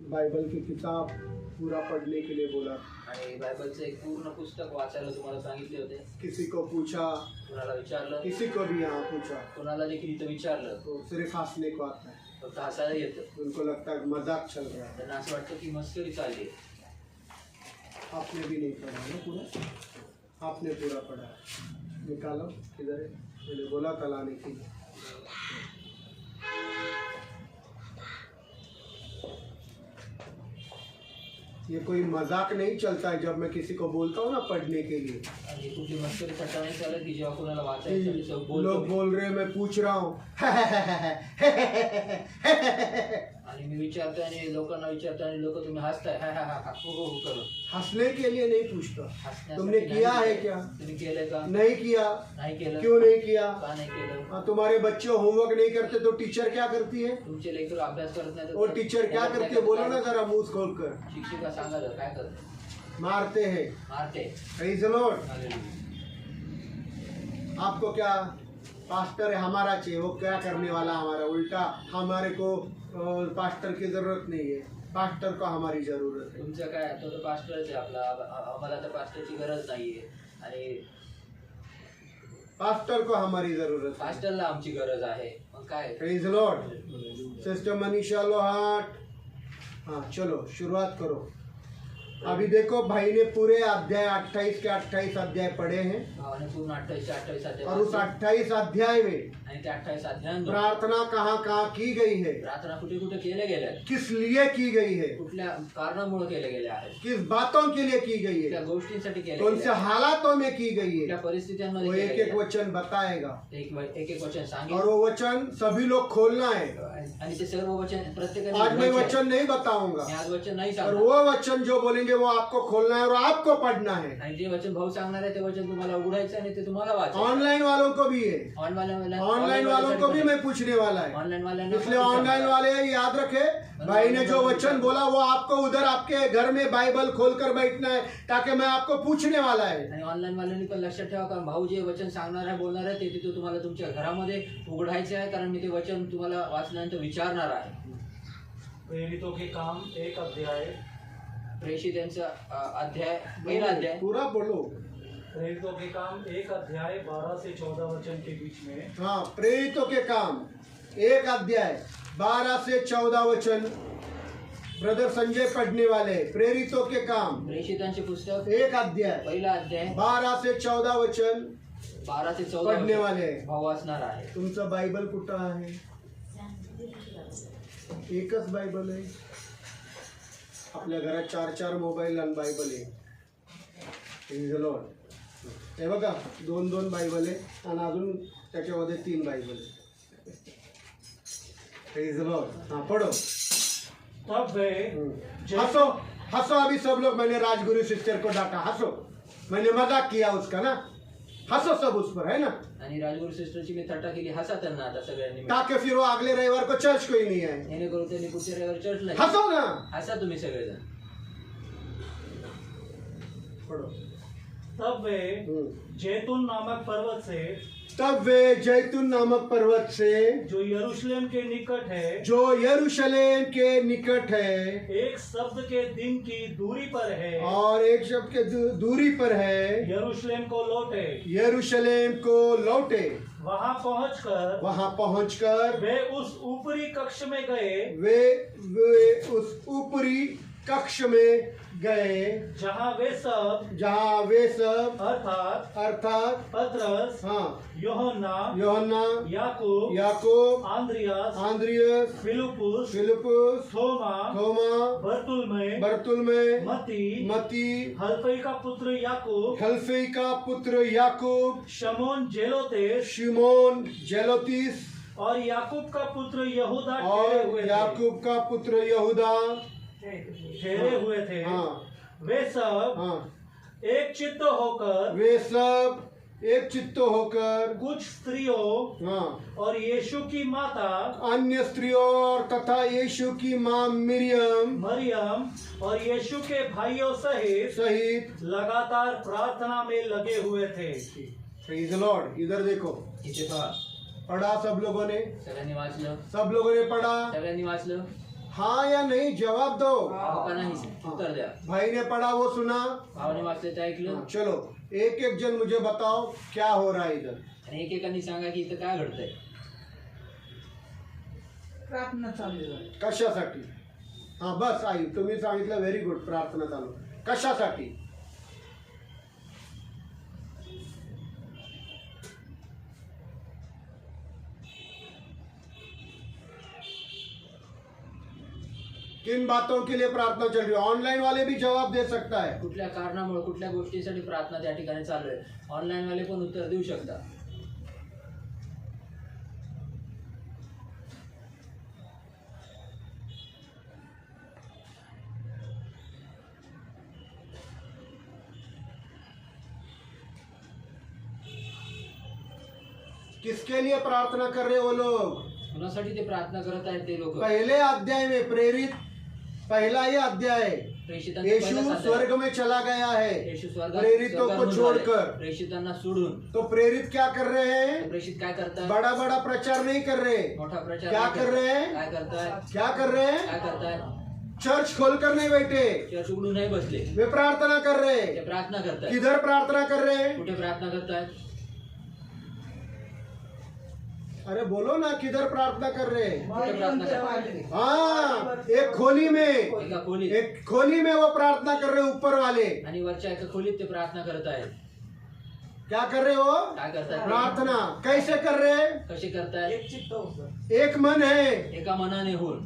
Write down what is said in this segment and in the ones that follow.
Bible की किताब पूरा पढ़ने के लिए बोला। आणि बायबलचं एक पूर्ण पुस्तक वाचायला तुम्हाला सांगितले होते। किसी को पूछा, कोणाला विचारलं, किसी को भी यहाँ पूछा कोणाला देखील इथं विचारलं तो सिर्फ हंसने को आता है। फक्त हसायला येतं। उनको लगता है मजाक चल रहा है। त्यांना असं वाटतं की मस्करी चालली आहे। आपने भी नहीं पढ़ा ना पूरा? आपने पूरा पढ़ा है। निकालो इधर है। मैंने बोला था लाने के लिए। ये कोई मजाक नहीं चलता है जब मैं किसी को बोलता हूँ ना पढ़ने के लिए। आणि कुठली मस्करी थट्टा नाही चालत की जेव्हा कोणाला वाचायचं कि असं बोलतो लोग बोल रहे हैं, मैं पूछ रहा हूँ आणि मी विचारतोय आणि लोकांना विचारतोय आणि लोक तुम्ही हसताय हा हा हा हो हो हो करून। हंसने के लिए नहीं पूछता। हसण्यासाठी तुमने नाही किया है विचारत। क्या? तुम्ही केलंय का? नहीं किया। नाही केलं। क्यों नहीं किया? का नाही केलं? हाँ, तुम्हारे बच्चे होमवर्क नहीं करते तो टीचर क्या करती है? तुमचे लेकर अभ्यास करत नाही वो टीचर क्या करती है? बोलो ना जरा मुंह खोल कर। शिक्षिका सांगा जरा काय करते? मारते हैं। मारते। Praise the lord. हालेलुया। आपको क्या पास्टर है हमारा चाहिए, वो क्या करने वाला हमारा? उल्टा हमारे को पास्टर की जरूरत नहीं है, पास्टर को हमारी जरूरत है। तुमचं काय तो पास्टरच आहे आपला, आम्हाला तर पास्टरची गरज नाहीये आणि पास्टर को हमारी जरूरत है। पास्टरला आमची गरज आहे। मग काय? Praise the lord. Sister Manisha Lohat, हाँ चलो शुरुआत करो। अभी देखो भाई ने पूरे अध्याय 28 के 28 अध्याय पढ़े हैं भावाने पूर्ण 28 अध्याय और उस 28 अध्याय में आणि त्या 28 अध्यायांमध्ये प्रार्थना कहाँ कहाँ की गई है, प्रार्थना कुठे कुठे केले गेल्या, किस लिए की गई है, कुठल्या कारणामुळे केले गेले आहेत, किस बातों के लिए की गई कुठल्या है, गोष्टींसाठी केले कौन गेले से आहेत, हालातों में की गई कुठल्या है, परिस्थित्यांमध्ये वो केले एक एक गेले वचन बताएगा। आहेत। एक वचन और सांगेल वो वचन सभी लोग खोलना है। आणि ते सर्व वचन प्रत्येकाने आज मैं उघडायचे वचन नहीं बताऊंगा आहे। आज वचन नाही और सांगणार वो वचन जो बोलेंगे वो आपको खोलना है और आपको पढ़ना है। आणि जे वचन भाऊ सांगणार आहे ते वचन तुम्हाला उघडायचं आणि ते तुम्हाला वाचायचं। ऑनलाइन वालों को भी है, ऑनलाइन वालों को भी मैं पूछने वाला है। ऑनलाइन वाले इसलिए ऑनलाइन वाले याद रखे, भाई ने जो वचन बोला वो आपको उधर आपके घर में बाइबल खोलकर बैठना है, ताकि मैं आपको पूछने वाला है। आणि ऑनलाईन वाल्यांनी पण लक्षात ठेवा, कारण भाऊ जे वचन सांगणार आहे बोलणार आहे ते तिथे तुम्हाला तुमच्या घरामध्ये उघडायचे आहे, कारण मी ते वचन तुम्हाला वाचल्यानंतर विचारणार आहे। प्रेरितों के काम 1 अध्याय, प्रेषितांचा अध्याय पहिला अध्याय पूरा बोलो। प्रेरितों के काम 1 अध्याय 12 से 14 वचन के बीच में। हाँ, प्रेरितों के काम 1 अध्याय 12 से 14 वचन ब्रदर संजय पढ़ने वाले। प्रेरितों के काम प्रेषितांचे पुस्तक 1 अध्याय पहिला अध्याय 12 से 14 वचन 12 ते 14 पढ़ने वाले। भाऊ वाचणार आहे। तुमचं बाइबल कुठं आहे? एकच बाइबल आहे? आपल्या घरात 4-4 मोबाईल आणि बाइबल आहे। Praise the Lord. हे बघा 2-2 बाइबल आहे आणि अजून त्याच्यामध्ये 3 बाइबल आहे। Praise the Lord. हाँ पढ़ो। तब वे हंसो हंसो अभी सब लोग। मैंने राजगुरु सिस्टर को डांटा, हंसो। मैंने मजाक किया उसका ना, हंसो सब उस पर, है ना, आणि राजगुरु सिस्टरची मी थट्टा केली, हसा त्यांना आता सगळ्यांनी मिळून। ताकि फिर वो अगले रविवार को चर्च को ही नहीं आए। जेणेकरून त्यांनी पुढच्या रविवारी चर्चला हंसो ना। हसा तुम्ही सगळेजण। पढ़ो। तब वे जैतून नामक पर्वत से, तब वे जैतून नामक पर्वत से, जो यरूशलेम के निकट है, जो यरूशलेम के निकट है एक शब्द के दिन की दूरी पर है, और एक शब्द के दूरी पर है, यरूशलेम को लौटे। यरूशलेम को लौटे। वहां पहुंचकर वे उस ऊपरी कक्ष में गए, वे उस ऊपरी कक्ष में गए जहां वे सब अर्थात पतरस, हाँ, यूहन्ना, याकूब, आंद्रियास, फिलिप्पुस, थोमा, बरतुल्मै, मती, हल्फई का पुत्र याकूब, शमोन जेलोतिस और याकूब का पुत्र यहूदा और याकूब का पुत्र यहूदा ठहरे हुए थे। हाँ, वे सब हाँ, एक चित्त होकर कुछ स्त्रियों हाँ, और यीशु की माता अन्य स्त्रियों और तथा यीशु की माँ मरियम और यीशु के भाइयों सहित लगातार प्रार्थना में लगे हुए थे। Praise the Lord. इधर देखो, इथे पहा, पढ़ा सब लोगों ने, सगळ्यांनी वाचलं, सब लोगों ने पढ़ा। सगळ्यांनी वाचलं। हाँ या नहीं जवाब दो। हो का नाही उत्तर द्या. भाई ने पढ़ा वो सुना। भावाने वाचले ते ऐकलं. हाँ, चलो एक एक जन मुझे बताओ क्या हो रहा है इधर। आणि एकेकांनी सांगा की इथं काय घडतंय. प्रार्थना चालू आहे. कशासाठी? हा बस आई तुम्ही सांगितलं व्हेरी गुड. प्रार्थना चालू कशासाठी? किन बातों के लिए प्रार्थना चल रही है? ऑनलाइन वाले भी जवाब दे सकता है। कुठल्या कारणामुळे कुठल्या गोष्टीसाठी प्रार्थना त्या ठिकाणी चालू आहे. ऑनलाईन वाले पण उत्तर देऊ शकता. किसके लिए प्रार्थना कर रहे वो लोग? कुणासाठी ते प्रार्थना करत आहेत ते लोक. पहले अध्याय में प्रेरित पहला ही अध्याय यीशु स्वर्ग में चला गया है प्रेरितों को छोड़कर। प्रेषितांना सोडून तो प्रेरित क्या कर रहे हैं? प्रेषित काय करतात? बड़ा बड़ा प्रचार नहीं कर रहे। मोठा प्रचार क्या नाही कर रहे हैं? काय करताय? क्या कर रहे हैं? काय करताय? चर्च खोलकर नहीं बैठे, चर्च उघडून नाही बसले, वे प्रार्थना कर रहे ते हैं। प्रार्थना करताय. किधर प्रार्थना कर रहे हैं? कुठे प्रार्थना करताय? अरे बोलो ना, किधर प्रार्थना कर रहे हैं? कुठे प्रार्थना करताय? हाँ, एक खोली में, एका खोलीत. एक खोली में वो प्रार्थना कर रहे हैं ऊपर वाले। आणि वरच्या एका खोलीत ते प्रार्थना करत आहेत. क्या कर रहे हो? काय करताय? प्रार्थना कैसे कर रहे हैं? कशी करताय? एक चित्त होतं. एक मन है। एका मनाने होऊन.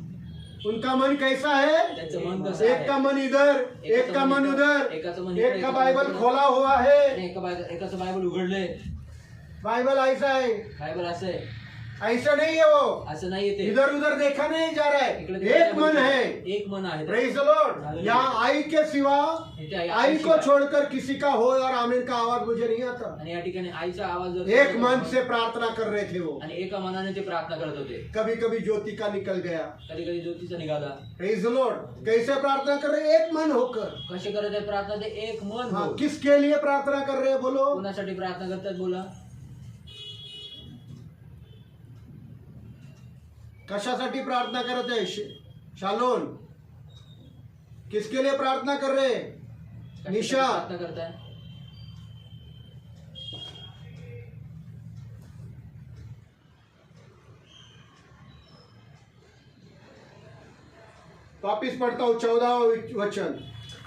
उनका मन कैसा है? त्यांचं मन कसं एक का आहे? मन इधर, एक का मन उधर, एकाचं मन एक का बाइबल खोला हुआ है। आणि एकाचं बायबल उघडलंय. बाइबल ऐसा है, बायबल असं आहे. ऐसा नहीं है वो। असं नाही येते. इधर उधर देखा नहीं जा रहा इकडे है, तिकडे एक मन है। एक मन आहे. Praise the Lord. यहाँ आई के सिवा, इथे आई को छोड़कर किसी का हो और आमीन का आवाज मुझे नहीं आता। आणि या ठिकाणी आईचा आवाज जर एक मन से प्रार्थना कर रहे थे वो। आणि एका मनाने ते प्रार्थना करत होते. कभी कभी ज्योति का निकल गया। कधी कधी ज्योतीचा निघाला. Praise the Lord. कैसे प्रार्थना कर रहे? एक मन होकर। कसे करत आहेत प्रार्थना? ते एक मन हाँ, हो. किसके लिए प्रार्थना कर रहे हैं बोलो? कोणासाठी प्रार्थना करतात बोला? कशासाठी प्रार्थना करत आहे? शालोन किसके लिए प्रार्थना कर रहे हैं? कशासाठी निशा प्रार्थना करताय? वापिस पढ़ता हूँ 14वां वचन।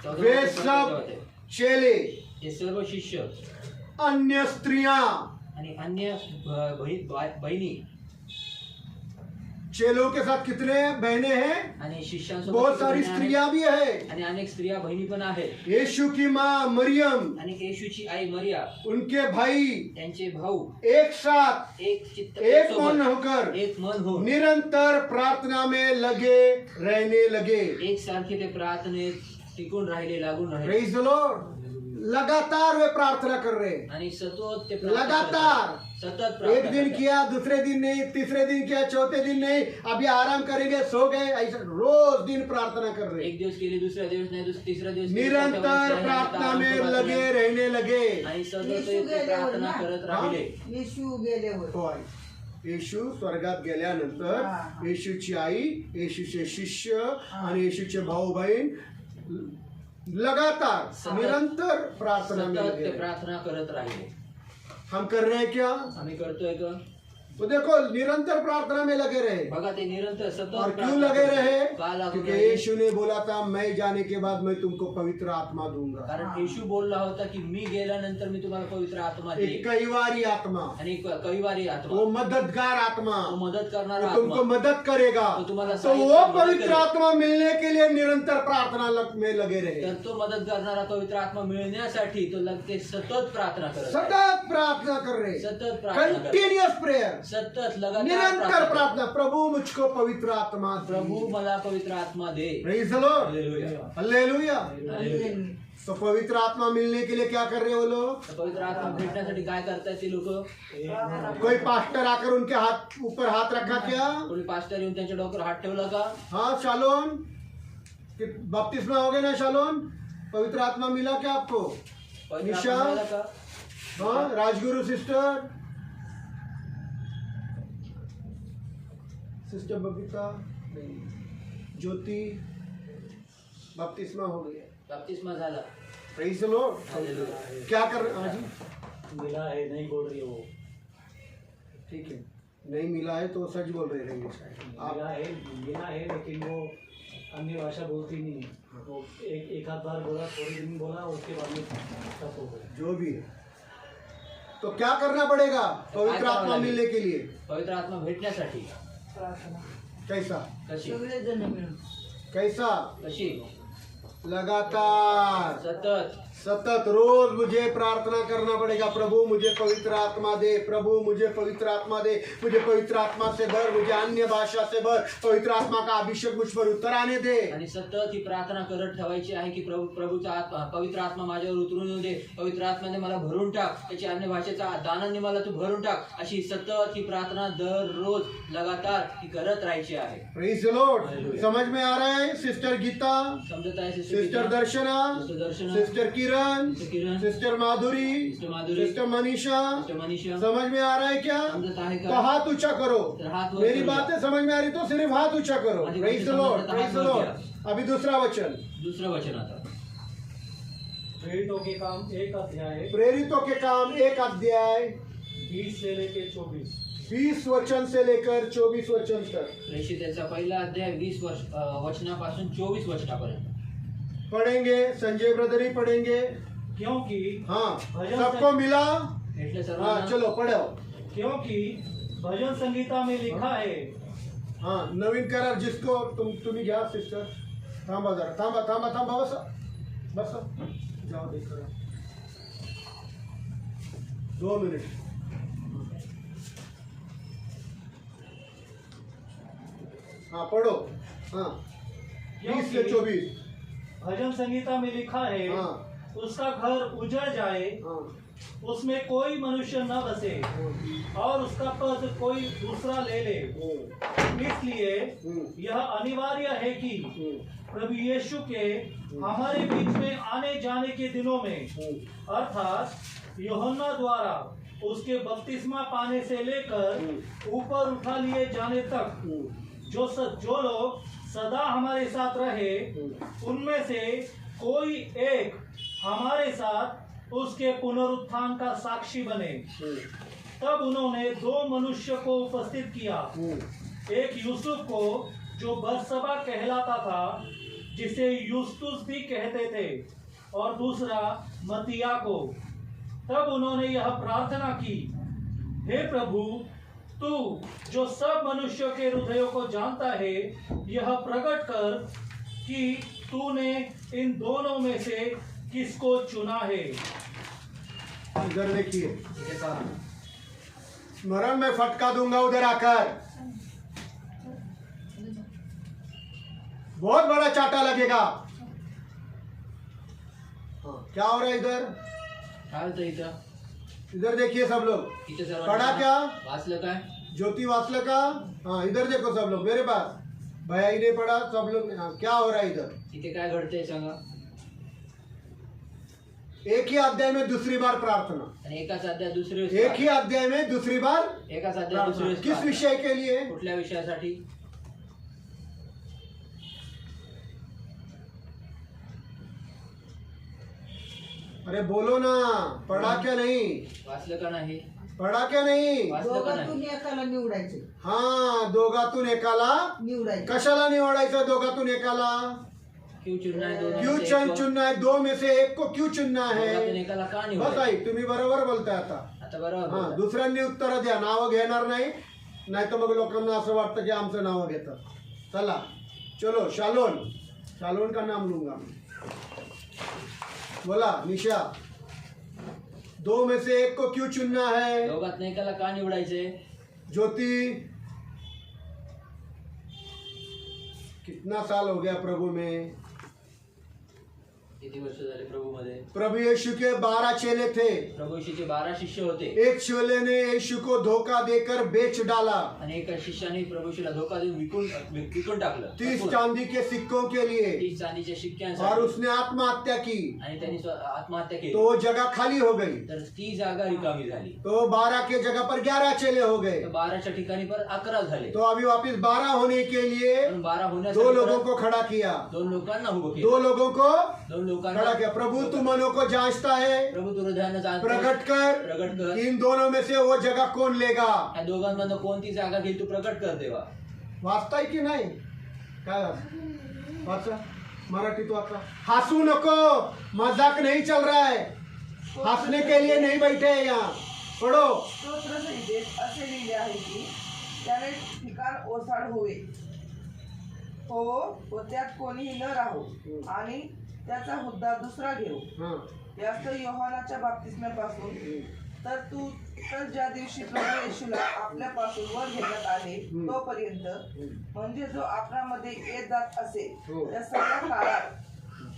14 वे वचन सब होते. चेले हे सर्व शिष्य अन्य स्त्रियां, आणि अन्य बहिणी चेलों के साथ कितने बहनें हैं? आणि शिष्यांसोबत बहुत सारी किती बहिणी स्त्रियां भी है। आहेत? आणि अनेक स्त्रिया बहिणी पण आहेत. यीशु की माँ मरियम, आणि येशूची आई मरिया, उनके भाई त्यांचे भाऊ एक साथ एक चित्त एक सोबत, मन होकर एक मन हो निरंतर प्रार्थना में लगे रहने लगे। एक सारखे ते प्रार्थनेत टिकून राहिले, लागून राहिले. Praise the Lord. लगातार वे प्रार्थना कर रहे हैं। आणि सतत ते प्रार्थना लगातार। करतात. सतत एक प्रार्थना दिन करतात. किया, दूसरे दिन नहीं, तीसरे दिन किया, चौथे दिन नहीं, अभी आराम करेंगे, सो गए, ऐसा रोज दिन प्रार्थना कर रहे हैं। एक दिवस केली, दुसऱ्या दिवस नाही, तिसऱ्या दिवस केली, निरंतर चौथ्या दिवस प्रार्थना नाही, में आराम लगे सुरुवात रहने लगे। नाही. आणि सतत येशू ते गेल्यावर प्रार्थना ना. करत राहिले. येशू गेल्यावर होय. येशू स्वर्गात गेल्यानंतर हा. येशूची आई, येशूचे शिष्य आणि येशूचे भाऊ बहीण लगातार सतत- निरंतर प्रार्थना में सतत लगे ते रहे। प्रार्थना करत राहिले. हम कर रहे हैं क्या? आम्ही करतोय का? तो देखो निरंतर प्रार्थना में लगे रहे। बघा ते निरंतर सतत और क्यों प्रार्थना लगे करतात. रहे? का लागून क्योंकि राहिले? यीशु ने बोला था मैं जाने के बाद मैं तुमको पवित्र आत्मा दूंगा। कारण येशू बोलला होता की मी गेल्यानंतर मी तुम्हाला पवित्र आत्मा एक देईन. कईवारी आत्मा, आणि कविवारी आत्मा, वो मददगार आत्मा, तो मदत करणारा वो तुमको आत्मा, मदद करेगा। तो तुम्हाला तो सहाय्य वो मदत पवित्र करेगा. आत्मा मिलने के लिए निरंतर प्रार्थना में लगे रहे। तर तो मदत करणारा पवित्र आत्मा मिळण्यासाठी तो लगते सतत प्रार्थना करत आहे. सतत प्रार्थना कर रहे, सतत प्रार्थना करत आहे. कंटिन्यूअस प्रेयर, सतत लगातार निरंतर प्रार्थना करत आहे. प्रार्थना। प्रभु मुझको पवित्र आत्मा दे। प्रभू मला पवित्र आत्मा दे. Praise the lord, hallelujah. Hallelujah. Hallelujah. तो पवित्र आत्मा मिलने के लिए क्या कर रहे हो लोग? तर पवित्र आत्मा भेटण्यासाठी काय करतायत ते लोक? कोई पास्टर आकर उनके हाथ ऊपर हाथ रखा क्या? कोणी पास्टर येऊन त्यांच्या डोक्यावर हात ठेवला का? हाँ शालोन, बपतिस्मा हो गए ना शालोन? पवित्र आत्मा मिला क्या आपको? पवित्र निशा? आत्मा मिळाला का? हाँ राजगुरु सिस्टर, सिस्टर बबीता नहीं, ज्योति बपतिस्मा हो गया। बपतिस्मा झाला। Praise the lord. हालेलुया। क्या कर हाँ जी मिला है नहीं बोल रही वो, ठीक है, नहीं मिला है तो सच बोल रहे रहेंगे शायद आप। मिला है लेकिन वो अन्य भाषा बोलती नहीं है। वो एक आध बार बोला, थोड़े दिन बोला, उसके बाद में सब हो गया। जो भी है, तो क्या करना पड़ेगा पवित्र आत्मा मिलने के लिए? पवित्र आत्मा भेटण्यासाठी प्रार्थना कैसा? कशी सगळेजण मिळून कैसा? कशी लगातार सतत सतत रोज मुझे प्रार्थना करना पड़ेगा, प्रभु मुझे पवित्र आत्मा दे, प्रभु मुझे पवित्र आत्मा दे, मुझे पवित्र आत्मा से भर, मुझे अन्य भाषा से भर, पवित्र आत्मा का अभिषेक मुझ पर उतर आने दे। आणि सतत ही प्रार्थना करत ठेवायची आहे की प्रभूचा आत्मा, पवित्र आत्मा माझ्यावर उतरून येऊ दे, पवित्र आत्म्याने मला भरून टाक, त्याची अन्य भाषेचा दानांनी मला तू भरून टाक, अशी सतत ही प्रार्थना दररोज लगातार ही करत राहायची आहे। Praise the Lord. Hallelujah. समझ में आ रहा है सिस्टर गीता, समजत आहे sister Darshana, sister Darshana, sister Kiran, sister Kiran, sister Madhuri, sister Madhuri, sister Manisha, sister Manisha, समझ में आ रहा है क्या? समजत आहे तो का? हाथ ऊंचा करो। तर हात वर मेरी करूया। बातें समझ में आ रही तो सिर्फ हाथ ऊंचा करो। माझी प्रेज द गोष्ट लॉर्ड, समजत प्रेज द हात वर लॉर्ड। अभी दूसरा वचन, दुसरं वचन आता प्रेरितों के काम 1 अध्याय प्रेरितों के काम 1 अध्याय 20 से लेके 24। 20 वचन से लेकर 24 वचन तक प्रेषिताचा पहिला अध्याय 20 वचनापासून 24 वचनापर्यंत पढ़ेंगे। संजय ब्रदर ही पढ़ेंगे। क्योंकि हाँ, भजन सबको मिला। भेटले हाँ, सर्वांना। चलो पढ़ो। क्योंकि भजन संगीता में लिखा है, हाँ, नवीन करार जिसको तुम्ही घ्या सिस्टर। थांबा जरा, थांबा थांबा थांबा, बस बस, जाओ देख करा 2 मिनट। हाँ पढ़ो। हाँ 20 से 24। भजन संगीता में लिखा है, हाँ उसका घर उजड़ जाए, हाँ उसमें कोई मनुष्य न बसे और उसका पद कोई दूसरा ले ले। इसलिए यह अनिवार्य है कि प्रभु यीशु के हमारे बीच में आने जाने के दिनों में, अर्थात यूहन्ना द्वारा उसके बपतिस्मा पाने से लेकर ऊपर उठा लिए जाने तक जो लोग सदा हमारे साथ रहे, उनमें से कोई एक हमारे साथ उसके पुनरुत्थान का साक्षी बने। तब उन्होंने 2 मनुष्य को उपस्थित किया, एक यूसुफ को जो बरसबा कहलाता था, जिसे यूस्तुस भी कहते थे, और दूसरा मतिया को। तब उन्होंने यह प्रार्थना की, हे प्रभु, तू जो सब मनुष्यों के हृदयों को जानता है, यह प्रकट कर कि तूने इन दोनों में से किसको चुना है। इधर देखिए, इथे पहा. स्मरण में फटका दूंगा उधर आकर, बहुत बड़ा चाटा लगेगा। हाँ, क्या हो रहा है इधर? काय होतं इथं? इधर देखिए सब लोग। इथे सर्वांना पढ़ा क्या? वाचलं काय? ज्योति वाचल का? हाँ, इधर देखो सब लोग मेरे पास। भैया ही नहीं पढ़ा, सब लोग। हाँ, क्या हो रहा है इधर? इथे काय घडतंय सांगा? एक ही अध्याय में दूसरी बार प्रार्थना, आणि एकाच अध्याय दुसरी वेळेस एक ही अध्याय में दूसरी बार एकाच अध्याय दुसरी प्रार्थना। वेळेस किस प्रार्थना. विषय के लिए? कुठल्या विषयासाठी? अरे बोलो ना, पढ़ा क्या नहीं? वाचलं का नाही? पढ़ा क्या नहीं? वाचलं का दोघातून नाही? एकाला निवडायचे हाँ, दोघातून एकाला निवडायचे कशाला निवडायचं? दोघातून एकाला क्यों चुनना है? दोघांपैकी क्यों एक को? चुनना है? दो में से एक को क्यों चुनना दोघातून है? एकाला का बस निवडायचं? आई, तुम्ही बरोबर बोलताय आता। आता बरोबर हा, बोलला. दुसऱ्यांनी उत्तर द्या, नावं घेणार नाही, नाही तर मग लोकांना असं वाटतं की आमचं नाव घेतात। चला चलो, शालोन, शालोन का नाम लूंगा मैं। बोला निशा, दो में से एक को क्यों चुनना है? दोघात एकाला का निवडायचे? ज्योति, कितना साल हो गया प्रभु में? किती वर्ष झाले प्रभू मध्ये? प्रभु यीशु के 12 चेले थे। प्रभू यीशूचे 12 शिष्य होते एक चेले ने यीशु को धोखा देकर बेच डाला आणि एका शिष्याने प्रभू यीशूला धोका देऊन विकून टाकलं 30 चांदी के सिक्कों के लिए 30 चांदीच्या और शिक्क्यांसाठी उसने आत्महत्या की। आणि त्यांनी आत्महत्या केली। तो वो जगह खाली हो गई। तर ती जागा रिकामी झाली। तो 12 के जगह पर 11 चेले हो गए। तर 12च्या ठिकाणी पर 11 झाले। तो अभी वापस 12 होने के लिए म्हणून 12 होण्यासाठी 2 लोगों को खड़ा किया। 2 लोकांना उभं केलं। 2 लोगों को 2 लोकांना खड़ा किया। प्रभु तू मनों को जांचता है, प्रभू तू हृदयानं जाणतो। प्रकट प्रकट कर कर। इन दोनों में से वो जगह कौन लेगा। या दोघांमधनं कोणती जागा घेईल तू प्रकट कर देवा। वाचताय की नाही? काय वाचा मराठीत वाचा। हंसू नको, मजाक नहीं चल रहा है, हंसने के लिए नहीं बैठे हैं यहाँ। पढ़ो। स्तोत्रसंहितेत असे लिहिले आहे की त्याने ठिकाण ओसाड होवे हो व त्यात कोणीही न राहो आणि त्याचा हुद्दा दुसरा घेऊ। हाँ यास्त योहानाच्या बाप्तिस्म्यापासून तर ज्या दिवशी प्रभू येशूला आपल्यापासून वर घेण्यात आले तोपर्यंत म्हणजे जो आपणामध्ये येत जात असे त्या सगळ्या काळात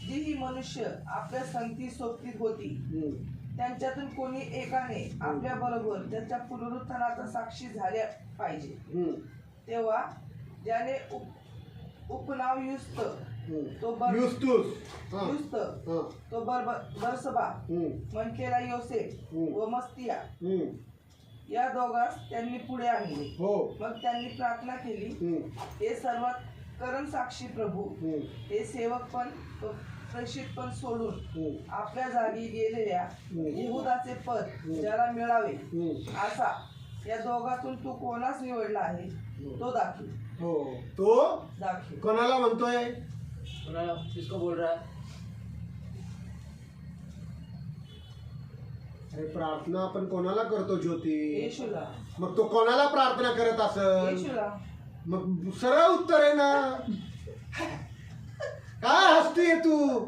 जी ही मनुष्य आपल्या संगती सोबतीत होती त्यांच्यातून कोणी एकाने आपल्या बरोबर त्याच्या पुनरुत्थानाचा साक्षी झाल्या पाहिजे। तेव्हा ज्याने उपनाव युस्त तो युस्तुस युस्त तो बरसबा मनकेला योसेफ व मस्तिया या दोघांस त्यांनी पुढे आणले। हो मग त्यांनी प्रार्थना केली, हे सर्वात करण साक्षी प्रभू, हे सेवक पण प्रेषित पण सोडून आपल्या जागी गेलेल्या यहुदाचे पद ज्याला मिळावे असा या दोघातून तू कोणास निवडला आहे तो दाखव। हो तो दाखव कोणाला म्हणतोय? कोणाला? किसको बोल रहा है? अरे प्रार्थना आपण कोणाला करतो ज्योती? येशूला। मग तो कोणाला प्रार्थना करत असेल? येशूला। मग सरळ उत्तर आहे ना। काय हसतीये तू?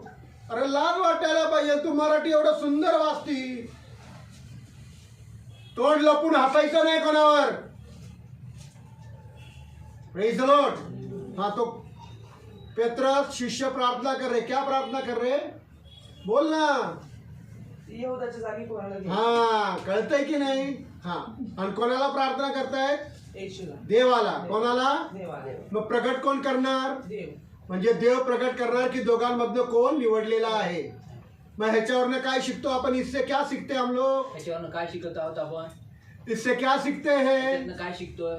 अरे लाज वाटायला पाहिजे, तू मराठी एवढं सुंदर वाचती। तोंड लपून हसायचं नाही कोणावर। Praise the Lord. हाँ तो पेत्रस शिष्य प्रार्थना कर रहे, क्या प्रार्थना कर रहे? बोल ना। यहुदाच्या जागी कोणाला घे? हाँ कळतंय की नाही? हाँ आणि कोणाला प्रार्थना करतायत? येशूला। देवाला। कोणाला? देवाला। मग प्रकट कोण करणार? देव। म्हणजे देव प्रकट करणार की दोघांमधनं कोण निवडलेला आहे। मग ह्याच्यावरनं काय शिकतो आपण? इससे क्या सीखते हम लोग? त्याच्यावरनं काय शिकत आहोत आपण? इससे क्या सीखते हैं त्यातनं काय शिकतोय?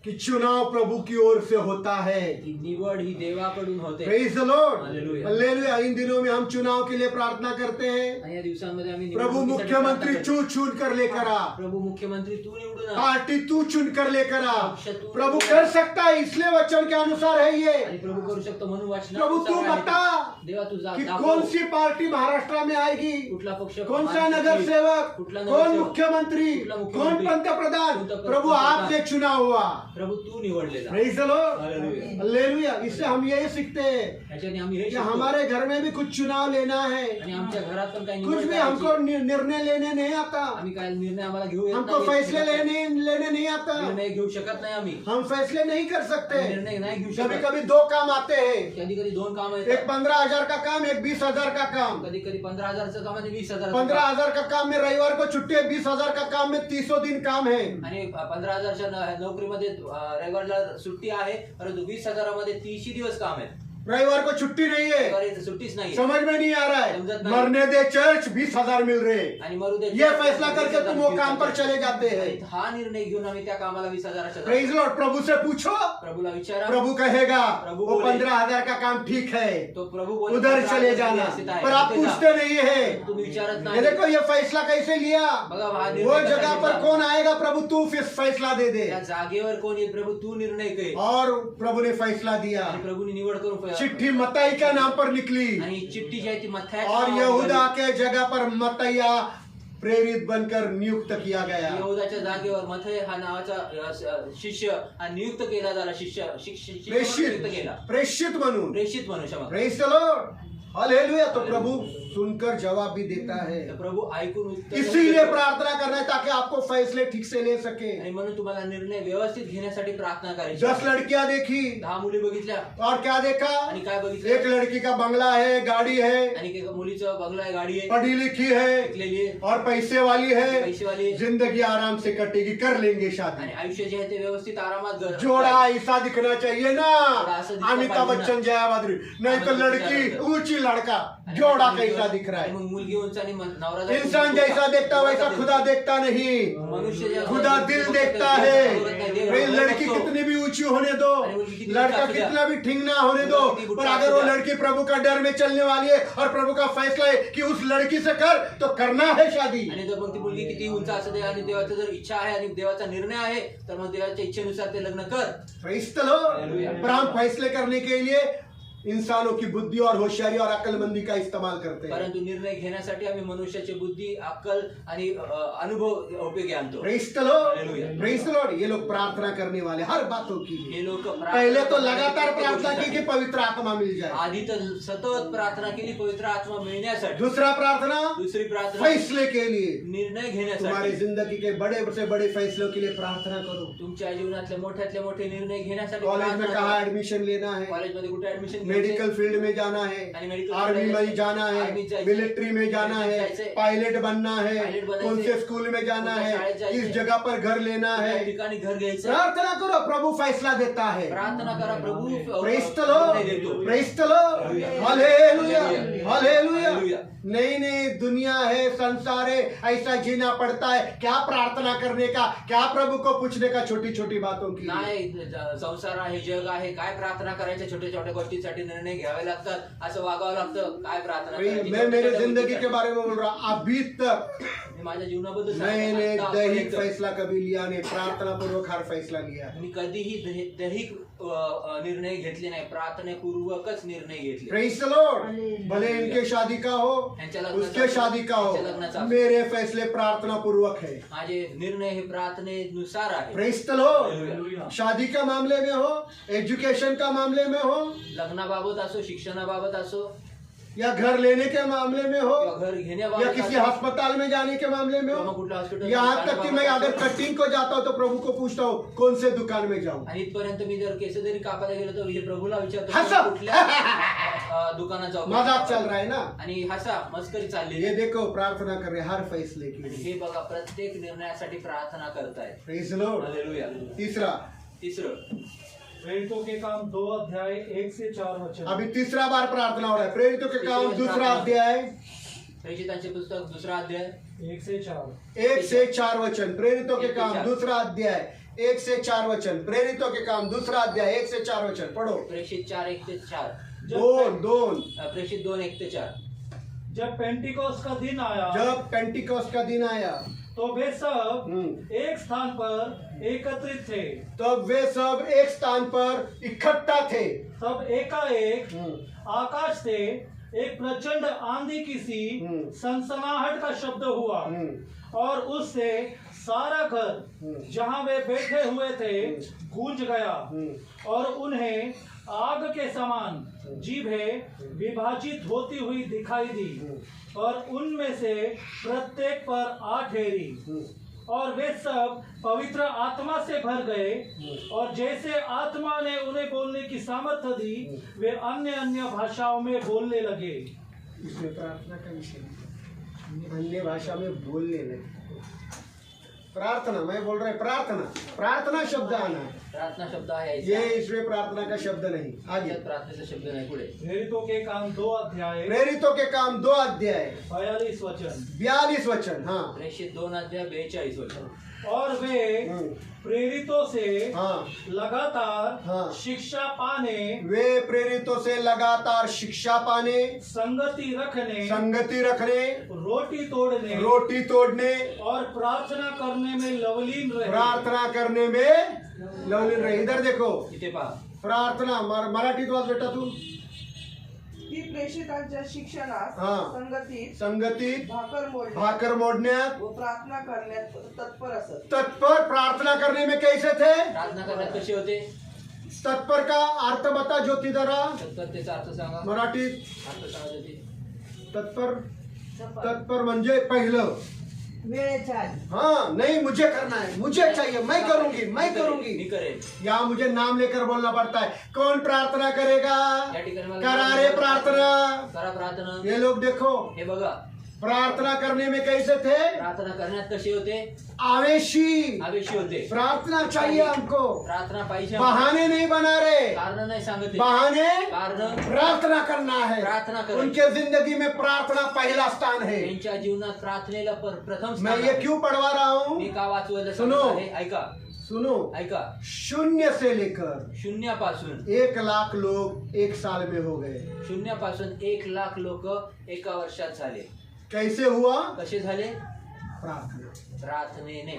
कि चुनाव प्रभु की ओर से होता है। की निवड ही देवाकडून होते। Praise the lord. Hallelujah. Hallelujah. In दिनों में हम चुनाव के लिए प्रार्थना करते हैं। आणि या दिवसांमध्ये आम्ही प्रभु निवडणुकीसाठी मुख्यमंत्री प्रार्थना करतो। चुन कर लेकर आ। प्रभु मुख्यमंत्री तू निवडून आ। पार्टी तू चुन कर लेकर आ। पक्ष तू प्रभु कर सकता है, इसलिए वचन के अनुसार है ये। आणि प्रभु करू शकतो म्हणून वाचन। प्रभु तू बता देवा तू कि दाखव। कौन सी पार्टी महाराष्ट्र में आएगी, कुठला पक्ष? कौन सा नगर सेवक, कुठला कौन नगरसेवक? मुख्यमंत्री, कुठला कौन मुख्यमंत्री? पंतप्रधान? कोणता प्रभु पंतप्रधान? आपसे चुना हुआ। प्रभु तू निवडलेला। Praise the lord. Hallelujah. Hallelujah. इससे हम यही सीखते हैं याच्याने आम्ही हे कि शिकतो। हमारे घर में भी कुछ चुनाव लेना है। आणि आमच्या घरात पण काही कुछ निवड भी हमको करायची। निर्णय लेने नहीं आता, आम्ही काय निर्णय आम्हाला घेऊ येत हमको नाही। फैसले लेने नहीं आता, निर्णय घेऊ शकत नाही आम्ही। हम फैसले नहीं कर सकते। निर्णय नाही घेऊ कभी शकत। कभी 2 काम आते हैं, कधी कधी 2 काम एक आहेत। 15,000 का काम, एक 20,000 का काम। कधी कधी 15,000चं काम आणि 20,000 15,000 का काम में रविवार को छुट्टी है, 20,000 का काम में 300 दिन काम है। आणि 15,000च्या नोकरीमध्ये रविवारला सुट्टी आहे, परंतु 20,000मध्ये 30 दिवस काम आहे। रविवार को छुट्टी नहीं है। रविवारी तर सुट्टीच नाही। समझ में नहीं आ रहा है। समझत नहीं। मरने दे चर्च 20,000 मिल रहे हैं। आणि मरू दे। ये फैसला करके तुम वो काम पर चले जाते हैं। हा निर्णय घेऊन आम्ही त्या कामाला 20,000च्या प्रेज लॉर्ड। प्रभु से पूछो, प्रभुला विचारा। प्रभु कहेगा प्रभु वो बोले। 15,000 का काम ठीक है, तो प्रभु बोले, उधर 15,000 चले जाना। व्यवस्थित आहे। पर आप तिथे जा। पूछते नहीं है। तुम्ही विचारत ये नाही। देखो ये फैसला कैसे लिया। बघा हा निर्णय वो कसा जगह पर घेतला। कौन आएगा, प्रभु तू फिर फैसला दे दे। त्या जागेवर कोण येईल? प्रभु तू निर्णय कर। और प्रभु ने फैसला दिया। आणि प्रभुनी निवड करून चिट्ठी मत्ताई का नाम पर निकली आणि चिट्ठी जी आहे ती मत्थायाच्या और नावावर यहूदा निघाली। के जगह पर मत्तैया प्रेरित बनकर नियुक्त किया गया। यहूदाच्या जागेवर मथय हा नावाचा शिष्य हा नियुक्त केला झाला। शिष्य नियुक्त केला। प्रेषित म्हणून। प्रेषित म्हणून क्षमा। Praise the lord. हालेलुया। तो प्रभु सुनकर जवाब भी देता है, तर प्रभू ऐकून उत्तर इसीलिए देतो. प्रार्थना करना है ताकि आपको फैसले ठीक से ले सके। आणि म्हणून तुम्हाला निर्णय व्यवस्थित घेण्यासाठी प्रार्थना करायची. 10 लड़कियां देखी 10 मुली बघितल्या और क्या देखा? आणि काय बघितलं? एक लड़की का बंगला है, गाड़ी है, आणि एका मुलीचं बंगला आहे, गाडी आहे, पढ़ी लिखी है शिकलेली आहे, और पैसे वाली है, पैसेवाली आहे, जिंदगी आराम से कटेगी, कर लेंगे शादी। आणि आयुष्य जे आहे ते व्यवस्थित आरामात जोड़ा ऐसा दिखना चाहिए ना, ऐसा दिखना अमिताभ पाहिजे बच्चन, जया बद्री, नहीं तो लड़की ऊंची, लड़का जोड़ा कैसा दिख रहा आणि है। मग मुलगी उंच आणि नवरा जर इंसान जैसा देखता वैसा खुदा देखता नहीं, मनुष्य जे खुदा दिल देखता है। भाई लड़की कितनी भी ऊंची होने दो, लड़का कितना भी ठिंगना होने दो, पर अगर वो लड़की प्रभु का डर में चलने वाली है और प्रभु का फैसला है कि उस लड़की से कर, तो करना है शादी। आणि जर मग ती मुलगी किती उंच असू दे आणि देवाचा जर इच्छा आहे आणि देवाचा निर्णय आहे तर मग देवाच्या इच्छेनुसार ते लग्न कर. Praise the lord. पर हम फैसले करने के लिए इंसानों की बुद्धि और होशियारी और अक्लमंदी का इस्तेमाल करते हैं। परंतु निर्णय घेण्यासाठी आम्ही मनुष्याची बुद्धी, अक्कल आणि अनुभव उपयोगी आणतो. Praise the Lord, praise the Lord. ये लोग प्रार्थना करने वाले हर बातों की हे लोक पहले तो लगातार प्रार्थना की कि पवित्र आत्मा मिल जाए, आधी तर सतत प्रार्थना केली पवित्र आत्मा मिळण्यासाठी. दूसरा प्रार्थना दुसरी प्रार्थना फैसले के लिए। निर्णय तुम्हारी घेण्यासाठी. जिंदगी के बड़े से बड़े फैसलों के लिए प्रार्थना करो। तुमच्या जीवनातले मोठ्यातले मोठे निर्णय घेण्यासाठी कॉलेज में प्रार्थना कहाँ करा. एडमिशन लेना है, कॉलेजमध्ये कुठे ऍडमिशन मेडिकल फील्ड में जाना है, आणि मेडिकल आर्मी फील्ड में जाना है, आर्मी जायचंय, मिलिट्री में जाना है, जायचंय, पायलट बनना है, पायलट बनायचंय, कौन से स्कूल में जाना कोणत्या है, शाळेत जायचंय, किस जगह पर घर लेना त्या है, ठिकाणी घर घ्यायचं. प्रार्थना करो, प्रभु फैसला देता है। प्रार्थना करा, प्रभु प्रेज़ द निर्णय देतो. Lord, praise the lord, hallelujah, hallelujah. Hallelujah. नई नई दुनिया है, संसार है, ऐसा जीना पड़ता है। क्या प्रार्थना करने का, क्या प्रभु को पूछने का, छोटी छोटी बातों की। नाही संसार आहे, जग आहे, काय प्रार्थना करायच्या छोट्या छोट्या गोष्टींसाठी निर्णय घ्यावे लागतात, असं वागावं लागतं. काय प्रार्थना करायची? मैं मेरे जिंदगी के बारे में बोल रहा हूँ, अभी तक मी माझ्या जीवनाबद्दल मैंने सांगतो. दैहिक आतापर्यंत फैसला कभी लिया नहीं, प्रार्थना पूर्वक हर फैसला लिया है। मी कधीही दैहिक निर्णय घेतले नाही, प्रार्थनेपूर्वकच निर्णय घेतले. Praise the Lord. भले इनके शादी का हो, यांच्या लग्नाचा- उसके शादी का हो, यांच्या लग्नाचा. मेरे फैसले प्रार्थना पूर्वक है। माझे निर्णय हे प्रार्थनेनुसार आहे. Praise the lord. हालेलुया। शादी का मामले में हो, एजुकेशन का मामले में हो, लग्नाबाबत असो, शिक्षणाबाबत असो, या घर लेने के मामले में हो, किंवा घर या घेण्याबाबत किसी असो, अस्पताल में जाने के मामले में किंवा हो, मग कुठल्या हॉस्पिटल यहाँ तक कि मैं अगर कटिंग को जाता हूँ तो प्रभु को पूछता हूँ कौन से दुकान में जाऊँ। आणि इथपर्यंत मी जर केस जरी कापायला गेलो तर हे प्रभूला विचारतो हसा. की कुठल्या दुकानात जाऊ. मजाक चल रहा है ना। आणि हसा मस्करी चालली. ये देखो प्रार्थना कर रहे हैं हर फैसले के आणि लिए। हे बघा प्रत्येक निर्णयासाठी प्रार्थना करतायत. Praise the lord. हालेलुया. तीसरा, तिसरं प्रेरितों के काम 2 अध्याय 1 से 4 वचन। अभी तीसरा बार प्रार्थना हो रहा है। प्रेरितों के काम दूसरा अध्याय प्रेषितांचे पुस्तक दुसरा अध्याय 1 से 4। 1 से 4 वचन। प्रेरितों के 1 से काम 4 दूसरा अध्याय 1 से 4 वचन। प्रेरितों के काम दूसरा अध्याय 1 से 4 वचन पढ़ो। प्रेषित 4:1-4. दोन प्रेषित 2:1-4. जब पेंटिकोस का दिन आया, जब पेंटिकोस का दिन आया तो वे सब एक स्थान पर एकत्रित थे। तब वे सब एक स्थान पर इकट्ठा थे। तब एकाएक आकाश से एक प्रचंड आंधी की सी सनसनाहट का शब्द हुआ और उससे सारा घर जहां वे बैठे हुए थे गूंज गया और उन्हें आग के समान जीभें विभाजित होती हुई दिखाई दी और उनमें से प्रत्येक पर आ ठहरी और वे सब पवित्र आत्मा से भर गए और जैसे आत्मा ने उन्हें बोलने की सामर्थ्य दी वे अन्य अन्य भाषाओं में बोलने लगे। इसमें प्रार्थना का विषय अन्य भाषा में बोलने लगे। प्रार्थना, मैं बोल रहा है प्रार्थना शब्द आना है। प्रार्थना शब्द आहे ये याचा. इसमें प्रार्थना का शब्द नहीं। आगे यात प्रार्थनेचा शब्द नाही. पुढे प्रेरितों के काम 2 अध्याय प्रेरितों के काम 2 अध्याय 42 वचन। 42 वचन। हाँ प्रेषित 2:42 वचन. और वे प्रेरितों से हाँ लगातार हाँ। शिक्षा पाने, वे प्रेरितों से लगातार शिक्षा पाने, संगति रखने, रोटी तोड़ने और प्रार्थना करने में लवलीन रहे। प्रार्थना करने में लवलीन रहे। इधर देखो, इथे पहा. प्रार्थना मराठीत वाच बेटा तू। ती प्रेषितांच्या शिक्षणात, हा. संगतीत, भाकर मोडण्यात, व प्रार्थना करण्यात तत्पर असत। तत्पर प्रार्थना करने में कैसे थे? प्रार्थना करण्यात कसे होते? तत्पर का अर्थ बता ज्योती जरा तत्परतेचा अर्थ सांगा. मराठीत. अर्थ सांगा ज्योती. तत्पर तत्पर म्हणजे पहिलं. वेळेच्या आधी. हाँ नहीं मुझे करना है, मुझे चाहिए, मैं करूंगी, मैं मी करूंगी. करेन. यहाँ मुझे नाम लेकर बोलना पड़ता है. कौन प्रार्थना करेगा? या ठिकाणी मला करा रे प्रार्थना. करा प्रार्थना. ये लोग देखो हे बघा, प्रार्थना करने में कैसे थे? प्रार्थना करण्यात कसे होते? आवेशी. आवेशी होते. प्रार्थना चाहिए हमको, प्रार्थना पाहिजे. बहाने नहीं बना रहे. कारण नाही सांगत आहे. बहाने कारण प्रार्थना करना है. प्रार्थना करायची. उनके जिंदगी में प्रार्थना पहला स्थान है. त्यांच्या जीवनात प्रार्थनेला प्रथम मैं स्थान ये आहे. क्यों पढ़वा रहा हूँ? मी का वाचवायला सुनो. सांगत आहे? ऐका सुनो, ऐका. शून्य से लेकर शून्यापासून 1,00,000 लोग एक साल में हो गए. शून्यापासून 1,00,000 लोक एका वर्षात झाले. कैसे हुआ? कसे झाले? प्रार्थना. प्रार्थनेने.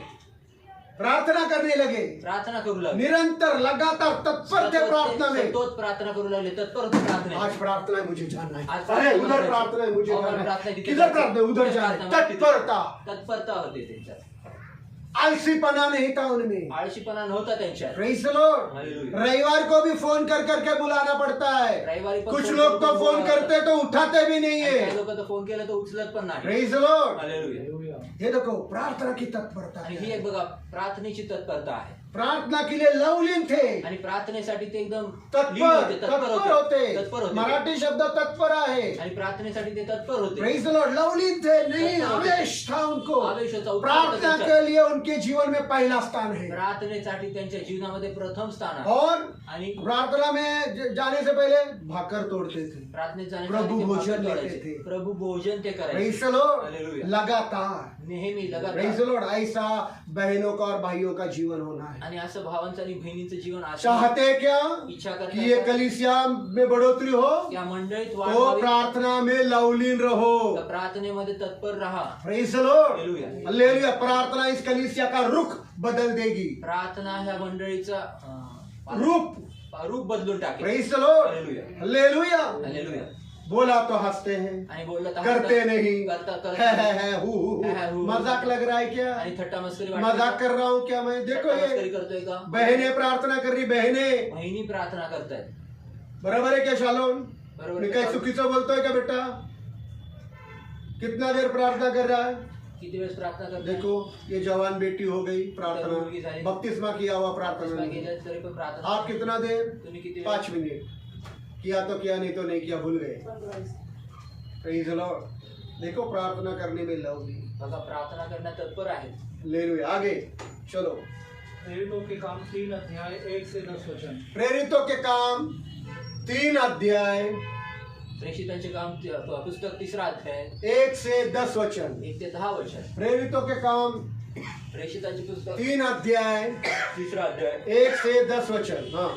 प्रार्थना करने लगे, प्रार्थना करू लागले. निरंतर लगातार तत्पर थे प्रार्थना में. सतत प्रार्थना करू लागले. तत्पर होते प्रार्थना. आज प्रार्थना है, मुझे जानना है. आज अरे प्रार्थना उधर करायची. प्रार्थना है, मुझे और जानना प्रार्थना है. तिथे किधर करायची. प्रार्थना है? उधर जाना है. प्रार्थना तिथे. तत्परता. तत्परता होते त्यांच्यात. आलसीपना नहीं था उनमें. आळशीपणा नव्हता त्यांच्यात. Praise the lord. हालेलुया. रविवार को भी फोन कर करके बुलाना पड़ता है. रविवारी पण कुछ फोन लोग तो करून फोन बोलावं करते तो उठाते भी नहीं लागतं. काही है. लोक तर फोन केला तर उचलत पण नाही. Praise the lord. हालेलुया. ये देखो प्रार्थना की तत्परता आणि क्या ही है. एक बघा प्रार्थनेची तत्परता आहे. प्रार्थना के लिए लवलीन थे. आणि प्रार्थनेसाठी ते एकदम तत्पर लीन होते, तत्पर होते. तत्पर होते. मराठी शब्द तत्पर आहे. आणि प्रार्थनेसाठी ते तत्पर होते. Praise the Lord. लवलीन थे नहीं, तत्पर होते. आवेश था उनको. आवेश होता, उत्साह प्रार्थना होता के लिए उनके जीवन में पहला स्थान है. प्रार्थनेसाठी त्यांच्या जीवनामध्ये प्रथम स्थान आहे. और आणि प्रार्थना में जाने से पहले भाकर तोड़ते थे. प्रार्थनेत जाण्यासाठी प्रभु ते भोजन भाकर लेते तोडायचे. थे. प्रभु भोजन ते करायचे. Praise the lord. हालेलुया. लगातार. नेहमी प्रेज लगातार. The Lord. ऐसा बहनों का और भाइयों का जीवन होना है. आणि असं भावांचं आणि बहिणींचं जीवन असं चाहते क्या इच्छा कि ये करतात कलीसिया में बढ़ोतरी हो, या मंडळीत वाढ तो व्हावी, प्रार्थना में लवलीन रहो. तर प्रार्थनेमध्ये तत्पर राहा. Praise the lord. Hallelujah. Hallelujah. प्रार्थना इस कलीसिया का रुख बदल देगी. प्रार्थना ह्या मंडळीचा रूप बदलून टाकेल. Praise the lord. Hallelujah. Hallelujah. Hallelujah. बोला तो हंसते हैं, आणि बोललं तर करते हसतात, नहीं. करत है, हु, हु. मजाक लग रहा है क्या? आणि थट्टा मस्करी मजाक कर रहा हूँ क्या मैं? देखो थट्टा ये मस्करी करतोय का? बहने प्रार्थना कर रही. बहने बहिणी प्रार्थना करतायत. बरोबर आहे क्या शालोन? बरोबर मी आहे काही का? चुकीचं बोलतोय का बेटा? कितना देर प्रार्थना कर रहा है? किती वेळेस प्रार्थना करताय? देखो ये जवान बेटी हो गई मुलगी प्रार्थना, झाली. बपतिस्मा किया हुआ प्रार्थना. गेल्या तरी पण प्रार्थना. आप कितना देर? तुम्ही किती वेळ? 5 मिनट. किया तो किया, नहीं तो नहीं किया, भूल गए. Praise the Lord. देखो प्रार्थना करने में लवली. बघा प्रार्थना करण्यात तत्पर आहेत. ले आगे चलो. प्रेरितों के काम 3 अध्याय 1 से 10 वचन. प्रेरितों के काम 3 अध्याय प्रेषितांचे काम पुस्तक 3रा अध्याय 1 से 10 वचन. 1 ते 10 वचन. प्रेरितों के काम प्रेषितांचे पुस्तक 3 अध्याय 3रा अध्याय 1 से 10 वचन. हाँ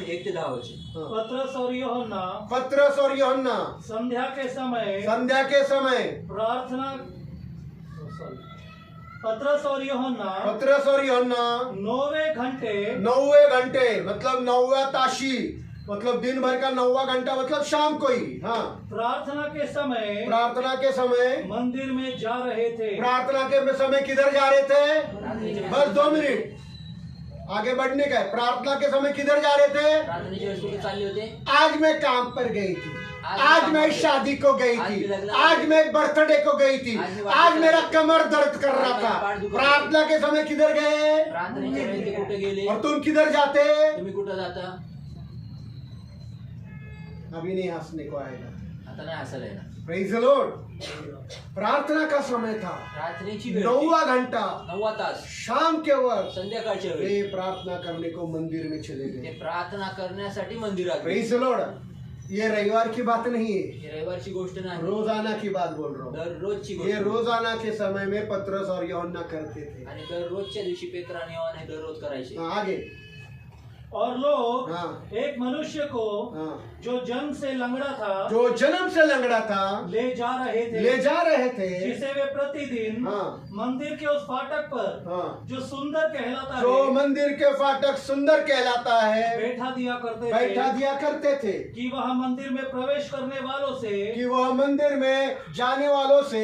1 ते 10 वचन. हाँ. पत्रस और यूहन्ना पत्रस और यूहन्ना संध्या के समय संध्या के समय. प्रार्थना पत्रस और यूहन्ना पत्रस और यूहन्ना 9वें घंटे 9वें घंटे मतलब 9व्या ताशी, मतलब दिन भर का 9वां घंटा, मतलब शाम को ही. हाँ. प्रार्थना के समय प्रार्थना के समय मंदिर में जा रहे थे. प्रार्थना के समय किधर जा रहे थे? प्रार्थनेच्या बस 2 मिनट आगे बढ़ने का है. प्रार्थना के समय किधर जा रहे थे? प्रार्थनेच्या वेळेस कुठे चालले होते? आज मैं काम पर गई थी, आज मैं शादी को गई थी, आज मैं बर्थडे को गई थी, आज मेरा कमर दर्द कर रहा था. प्रार्थना के समय किधर गए? प्रार्थनेच्या वेळेस ते कुठे गेले? और तुम किधर जाते? तुम्ही कुठं जाता? अभी नहीं हंसने को आएगा. आता नाही हसायला येणार. Praise the Lord. प्रार्थना का समय था प्रार्थनेची वेळ 9वां घंटा, 9वा तास, शाम के वक्त. संध्याकाळच्या वेळी वे प्रार्थना करने को मंदिर में चले ते गए. प्रार्थना करण्यासाठी मंदिरात गेले. Praise the Lord. ये रविवार की बात नहीं है, ही रविवारची गोष्ट नाही, रोजाना की बात बोल रहा हूँ. दररोजची ये गोष्ट. रोजाना के समय में पत्रस और यूहन्ना करते थे. आणि दररोजच्या दिवशी पेत्र आणि योहान हे दररोज करायचे. हाँ, आगे. और लोग हाँ. एक मनुष्य को हाँ. जो जन्म से लंगड़ा था जो जन्म से लंगड़ा था ले जा रहे थे, ले जा रहे थे. जिसे वे प्रतिदिन हाँ. मंदिर के उस फाटक पर हाँ. जो सुंदर कहलाता जो है मंदिर के फाटक सुंदर कहलाता है बैठा दिया करते बैठा थे, दिया करते थे, कि वह मंदिर में प्रवेश करने वालों से कि वह मंदिर में जाने वालों से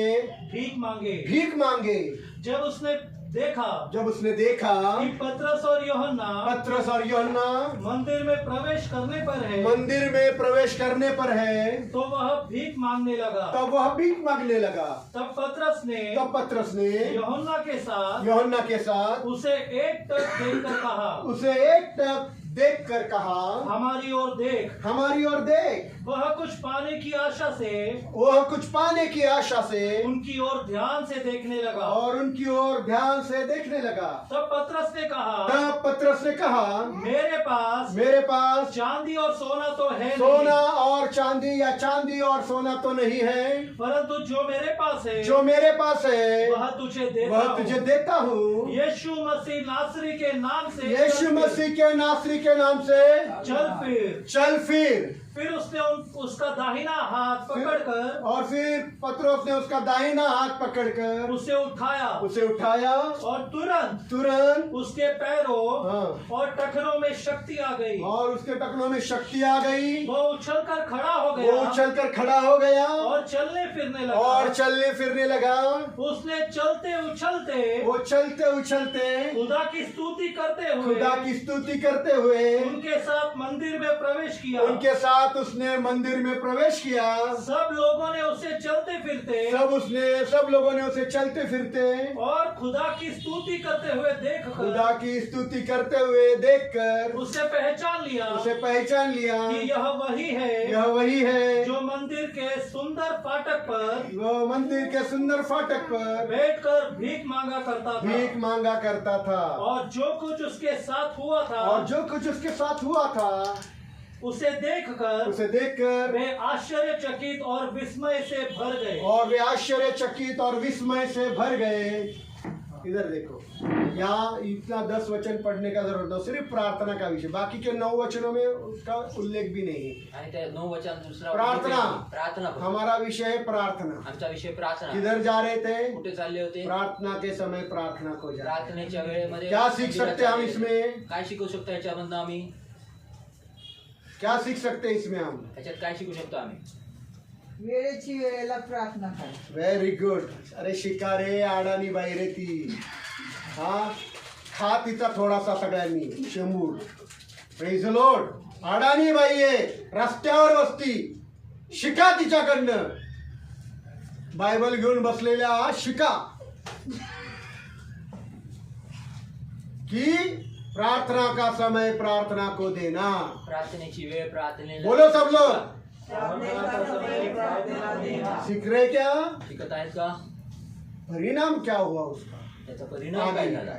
भीख मांगे. भीख मांगे. जब उसने देखा जब उसने देखा कि पतरस और यूहन्ना पतरस और यूहन्ना मंदिर में प्रवेश करने पर है, मंदिर में प्रवेश करने पर है, तो वह भीख मांगने लगा। तब वह भीख मांगने लगा। तब पतरस ने यूहन्ना के साथ उसे एक टक देखकर कहा हमारी ओर देख। वह कुछ पाने की आशा से उनकी ओर ध्यान से देखने लगा। तब पतरस ने कहा मेरे पास चांदी और सोना तो है सोना नहीं, और चांदी या चांदी और सोना तो नहीं है, परंतु जो मेरे पास है वह तुझे देता हूँ। यीशु मसीह नासरी के नाम से चल फिर उसने उसका दाहिना हाथ पकड़कर और फिर पतरस ने उसका दाहिना हाथ पकड़कर उसे उठाया और तुरंत उसके पैरों हाँ। और टखनों में शक्ति आ गई। वो उछलकर खड़ा हो गया और चलने फिरने लगा। उसने चलते उछलते खुदा की स्तुति करते हुए उनके साथ मंदिर में प्रवेश किया। उसने मंदिर में प्रवेश किया। सब लोगों ने उसे चलते फिरते और खुदा की स्तुति करते हुए देखकर उसे पहचान लिया कि यह वही है जो मंदिर के सुंदर फाटक पर बैठकर भीख मांगा करता था। और जो कुछ उसके साथ हुआ था उसे देखकर वे आश्चर्यचकित और विस्मय से भर गए। इधर देखो, यहाँ इतना 10 वचन पढ़ने का जरूरत नहीं, सिर्फ प्रार्थना का विषय, बाकी के 9 वचनों में उसका उल्लेख भी नहीं है। 9 वचन दूसरा प्रार्थना हमारा विषय है, प्रार्थना। आमचा विषय प्रार्थना। किधर जा रहे थे? कुठे चालले होते? प्रार्थना के समय प्रार्थना को जा। प्रार्थनेच्या वेळेमध्ये क्या सीख सकते हम इसमें? काय शिकू शकतो याच्यामधनं आम्ही? क्या सीख सकते हैं इसमें हम? याच्यात काय शिकू शकतो आम्ही? वेळेची वेळेला प्रार्थना करा. Very good. अरे शिकारे अडाणी बाई रे ती. हा खा तिचा थोडासा सगळ्यांनी शेंबूड. Praise the Lord. अडाणी बाई आहे, रस्त्यावर बसती. शिका तिच्याकडनं. बायबल घेऊन बसलेल्या शिका की प्रार्थना का समय प्रार्थना को देना. प्रार्थनेची वेळ प्रार्थनेला. बोलो सब लोग. सीख रहे क्या? शिकत आहेत का? परिणाम क्या हुआ उसका? त्याचा परिणाम काय झाला?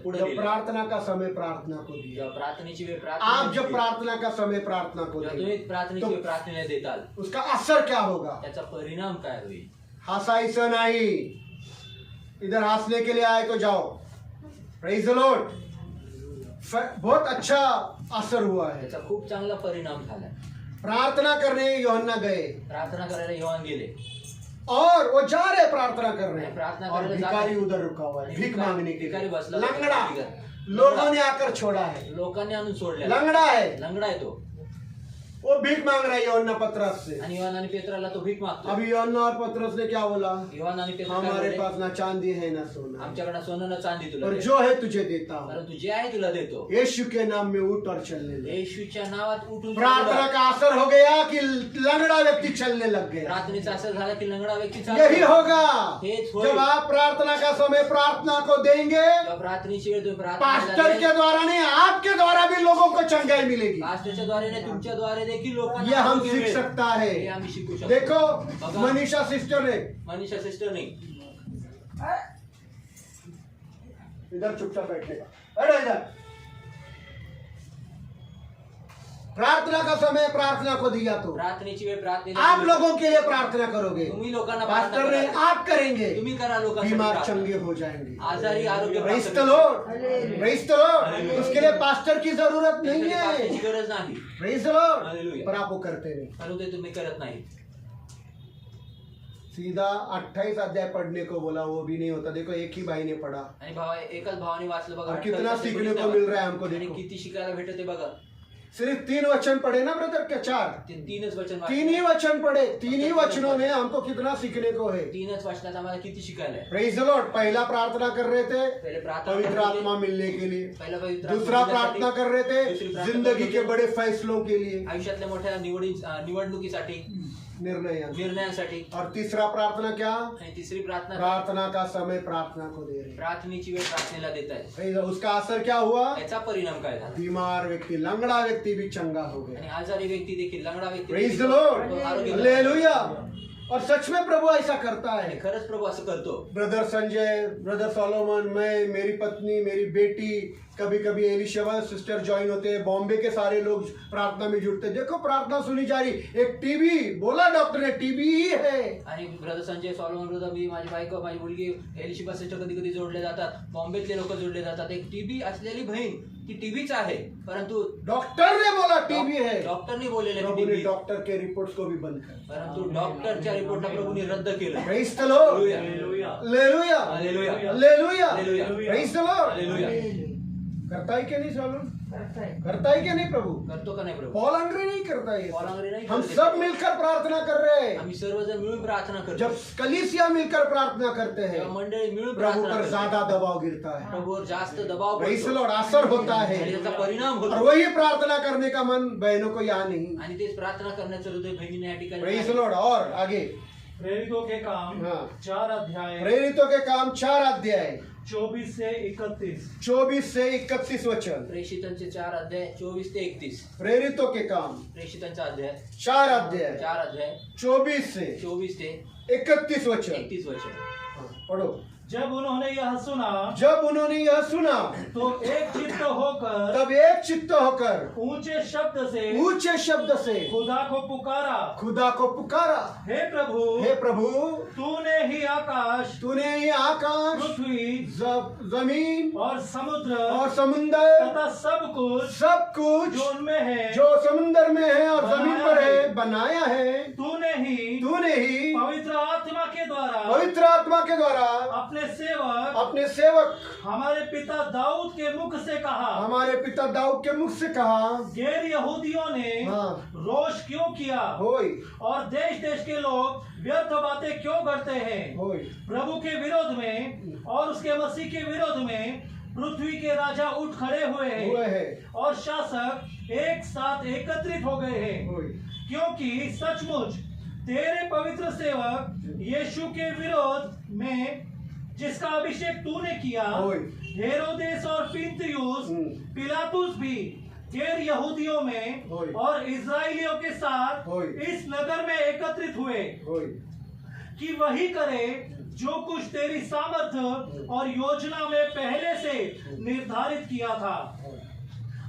पुढे जब प्रार्थना का समय प्रार्थना को दिया. जब प्रार्थनेची वेळ आप जब प्रार्थना का समय प्रार्थना को तुम्ही प्रार्थनेची वेळ प्रार्थनेला देताल, उसका असर क्या होगा? त्याचा परिणाम काय होईल? हंसायचं नाही. इधर हंसने के लिए आए तो जाओ. Praise the Lord. बहुत अच्छा असर हुआ है. त्याचा खूप चांगला परिणाम झाला. प्रार्थना करने यूहन्ना गए. प्रार्थना करायला योहान गेले और वो जा रहे प्रार्थना करने. प्रार्थना और करने भिखारी उधर रुका हुआ है भीख मांगने के भिखारी लिए. बसला. लंगड़ा लोगों ने आकर छोड़ा है. लोकांनी आणून सोडले. लंगड़ा है. लंगडा आहे तो. वो भीख मांग रहा है यूहन्ना पतरस से. आणि योहान आणि पेत्राला तो भीक मागतो. अभी यूहन्ना और पतरस ने क्या बोला? योहान आणि पेत्र हमारे पास ना चांदी है ना सोना, आमच्याकडे सोनं ना चांदी तुला और देतो. जो है तुझे देता हूँ. परंतु जे आहे तुला देतो. यीशु के नाम में उठ और चलने लगे. येशूच्या नावात उठून प्रार्थना का असर हो गया कि लंगड़ा व्यक्ति चलने लग गया. प्रार्थनेचा असर झाला की लंगडा व्यक्ती यही होगा हेच होईल. जब आप प्रार्थना का समय प्रार्थना को देंगे. प्रार्थनेची वेळ तुम्ही पास्टर के द्वारा नहीं, आपके द्वारा भी लोगों को चंगाई मिलेगी. पास्टरच्या द्वारे नाही, तुमच्या द्वारे देखील लोकांना ये हम सीख सकता है. हे आम्ही शिकू शकतो. देखो मनीषा सिस्टर ने मनीषा सिस्टर नहीं इधर चुपचाप बैठने का. अरे इधर प्रार्थना का समय प्रार्थना को दिया तो प्रार्थनेची वेळ प्रार्थनेला आप लोगों के लिए प्रार्थना करोगे. तुम्ही लोकांना पास्टर ने आप करेंगे. तुम्ही करा लोकांसाठी बीमार प्रार्थना. चंगे हो जाएंगे. आजारी आरोग्य प्रेज प्राप्त the Lord. Praise the Lord. उसके लिए पास्टर की जरूरत नहीं त्यासाठी है. पास्टरची गरज नाही. Praise the lord. हालेलुया. पर आप वो करते नहीं. परंतु ते तुम्ही करत नाही. सीधा 28 अध्याय पढ़ने को बोला, वो भी नहीं होता. देखो एक ही भाई ने पढ़ा. आणि भावा एकाच भावाने वाचलं बघा. और कितना सीखने को मिल रहा है हमको. आणि देखो किती शिकायला भेटते बघा. सिर्फ 3 वचन पढ़े ना ब्रदर, क्या 4? तीनच वचन 3 ही वचन पढ़े, 3 ही वचनों में हमको कितना सीखने को है। तीनच वचनात आम्हाला किती शिकायला आहे? Praise the Lord. पहला प्रार्थना कर रहे थे पहिले प्रार्थना पवित्र करत होते. आत्मा मिलने के लिए, पहिला पवित्र आत्मा दूसरा मिळण्यासाठी, प्रार्थना कर रहे थे दुसरी प्रार्थना जिंदगी करत के होते. बड़े फैसलों के लिए, आयुष्यातल्या मोठ्या निवडणुकीसाठी, निर्णय। निर्णयांसाठी. और तीसरा प्रार्थना क्या? आणि तिसरी प्रार्थना प्रार्थना का समय प्रार्थना को दे रहे। प्रार्थनेची वेळ प्रार्थनेला देत आहे. Praise the Lord. उसका असर क्या हुआ? याचा परिणाम काय झाला? बीमार व्यक्ति, लंगड़ा व्यक्ति भी चंगा हो गया। आणि आजारी व्यक्ती देखील, लंगडा व्यक्ती प्रेज द देखील लॉर्ड। आरोग्य लाभला. हालेलुया। और सच में प्रभु ऐसा करता आणि है। खरंच प्रभू असं करतो. ब्रदर संजय, ब्रदर सोलोमन, मैं, मेरी पत्नी, मेरी बेटी, कभी कभी एलिशबा सिस्टर ज्वाइन होते हैं, बॉम्बे के सारे लोग प्रार्थना में जुड़ते हैं। देखो प्रार्थना सुनी जा रही। एक टीबी बोला डॉक्टर ने, टीबी ही है। आणि ब्रदर संजय, सॉलोमन ब्रदर, मी, माझी बायको, माझी मुलगी एलिशिबा सिस्टर कधी कधी जोडले जातात. बॉम्बेतले लोक जोडले जातात. एक टीबी असलेली बहीण, ती टीबीच आहे, परंतु डॉक्टर ने बोला टीबी है, डॉक्टरनी बोललेलं की प्रभु ने टीबी, डॉक्टर के रिपोर्ट्स को भी बंद कर। परंतु डॉक्टरच्या रिपोर्टला प्रभूने रद्द केलं. Praise the lord. Hallelujah. Hallelujah. Hallelujah. Hallelujah. Hallelujah. Praise the lord. Hallelujah. करता है क्या नहीं सोलोमन? करता है। करता है क्या नहीं प्रभु? करतो का नाही प्रभू? पॉल अंग्रे नहीं करता है। पॉल अंग्रे नहीं हम करते। सब मिलकर प्रार्थना कर रहे हैं। आम्ही सर्वजण मिळून प्रार्थना करतो. जब कलीसिया मिलकर प्रार्थना करते हैं, तेव्हा मंडळी मिळून प्रभु प्रार्थना पर करते. ज्यादा दबाव गिरता है। प्रभूवर जास्त दबाव प्रेज द पडतो. लॉर्ड। असर होता आणि है। त्याचा परिणाम और होतो. वही प्रार्थना करने का मन बहनों को यहाँ नहीं। आणि तेच प्रार्थना करण्याचं हृदय बहिणीने या ठिकाणी प्रेज द आहे. लॉर्ड। और आगे प्रेरितों के काम हाँ। 4 अध्याय प्रेरितों के काम 4 अध्याय 24 से 31। 24 से 31 वचन। प्रेषितांचे 4 अध्याय 24 ते 31. प्रेरितों के काम प्रेषितांचा अध्याय 4 अध्याय 4 अध्याय 24 से 24 ते 31 वचन। 31 वचन. हाँ, पढ़ो। जब उन्होंने यह सुना जब उन्होंने यह सुना तो एक चित्त होकर तब एक चित्त होकर ऊंचे शब्द से ऊंचे शब्द से खुदा को पुकारा, खुदा को पुकारा, हे प्रभु, हे प्रभु, तूने ही आकाश, तूने ये आकाश, पृथ्वी जमीन और समुद्र और समुंदर तथा सब सब कुछ कुछ जो उनमें है, जो समुंदर में है और बनाया जमीन पर है है। बनाया है। तूने ही पवित्र आत्मा के द्वारा पवित्र आत्मा के द्वारा अपने सेवक हमारे पिता दाऊद के मुख से कहा। हमारे पिता दाऊद के मुख से कहा। गैर यहूदियों ने हाँ। रोष क्यों किया होय और देश देश के लोग व्यर्थ बातें क्यों करते हैं? होय। प्रभु के विरोध में और उसके मसीह के विरोध में पृथ्वी के राजा उठ खड़े हुए हैं और शासक एक साथ एकत्रित हो गए हैं, होय। क्योंकि सचमुच तेरे पवित्र सेवक यीशु के विरोध में जिसका अभिषेक तूने किया, होय। हेरोदेस और पिंतियुस, पिलातुस भी गैर यहूदियों में होय। और इस्राएलियों के साथ होय। इस नगर में एकत्रित हुए होय। कि वही करे जो कुछ तेरी सामर्थ्य और योजना में पहले से निर्धारित किया था।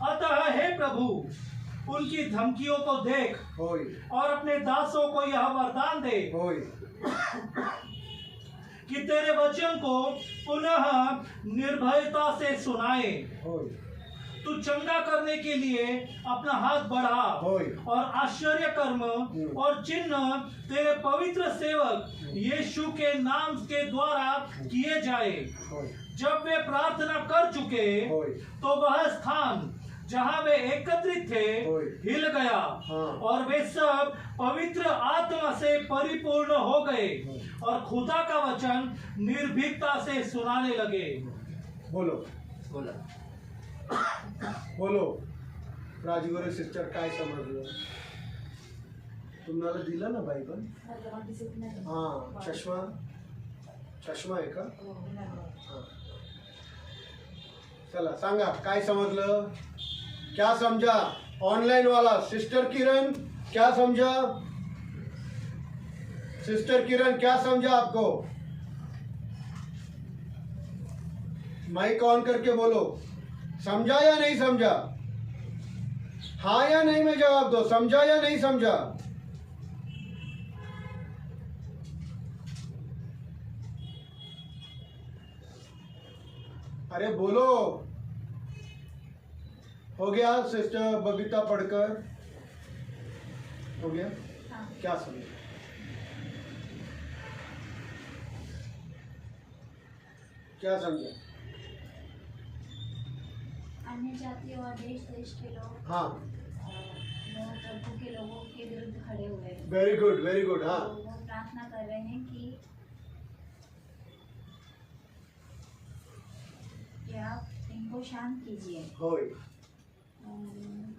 अतः हे प्रभु, उनकी धमकियों को देख होय। और अपने दासों को यह वरदान दे होय। कि तेरे वचन को पुनः निर्भयता से सुनाए। होय। तू चंगा करने के लिए अपना हाथ बढ़ा होय। और आश्चर्य कर्म और चिन्ह तेरे पवित्र सेवक यीशु के नाम के द्वारा किए जाए। होय। जब वे प्रार्थना कर चुके होय। तो वह स्थान जहाँ वे एकत्रित थे होय। हिल गया हाँ। और वे सब पवित्र आत्मा से परिपूर्ण हो गए और खुदा का वचन निर्भीकता से सुनाने लगे। बोलो बोला. बोलो राजगुरु सिस्टर काय समजलं? तुम्हाला दिला ना बायबल? हाँ, चष्मा आहे का? हाँ. चला सांगा काय समजलं? क्या समझा? ऑनलाइन वाला सिस्टर किरण क्या समझा? सिस्टर किरण क्या समझा आपको? माइक ऑन करके बोलो, समझा या नहीं समझा? हाँ या नहीं में जवाब दो, समझा या नहीं समझा? अरे बोलो. हो गया सिस्टर बबीता पढ़कर? हो गया? हाँ। क्या समझे? क्या समझे? अन्य जाति और देश देश के लोग हाँ वो प्रभु के लोगों के विरुद्ध खड़े हुए हैं। वेरी गुड हाँ. तो वो प्रार्थना कर रहे हैं कि आप इनको शांत कीजिए। होय. अम,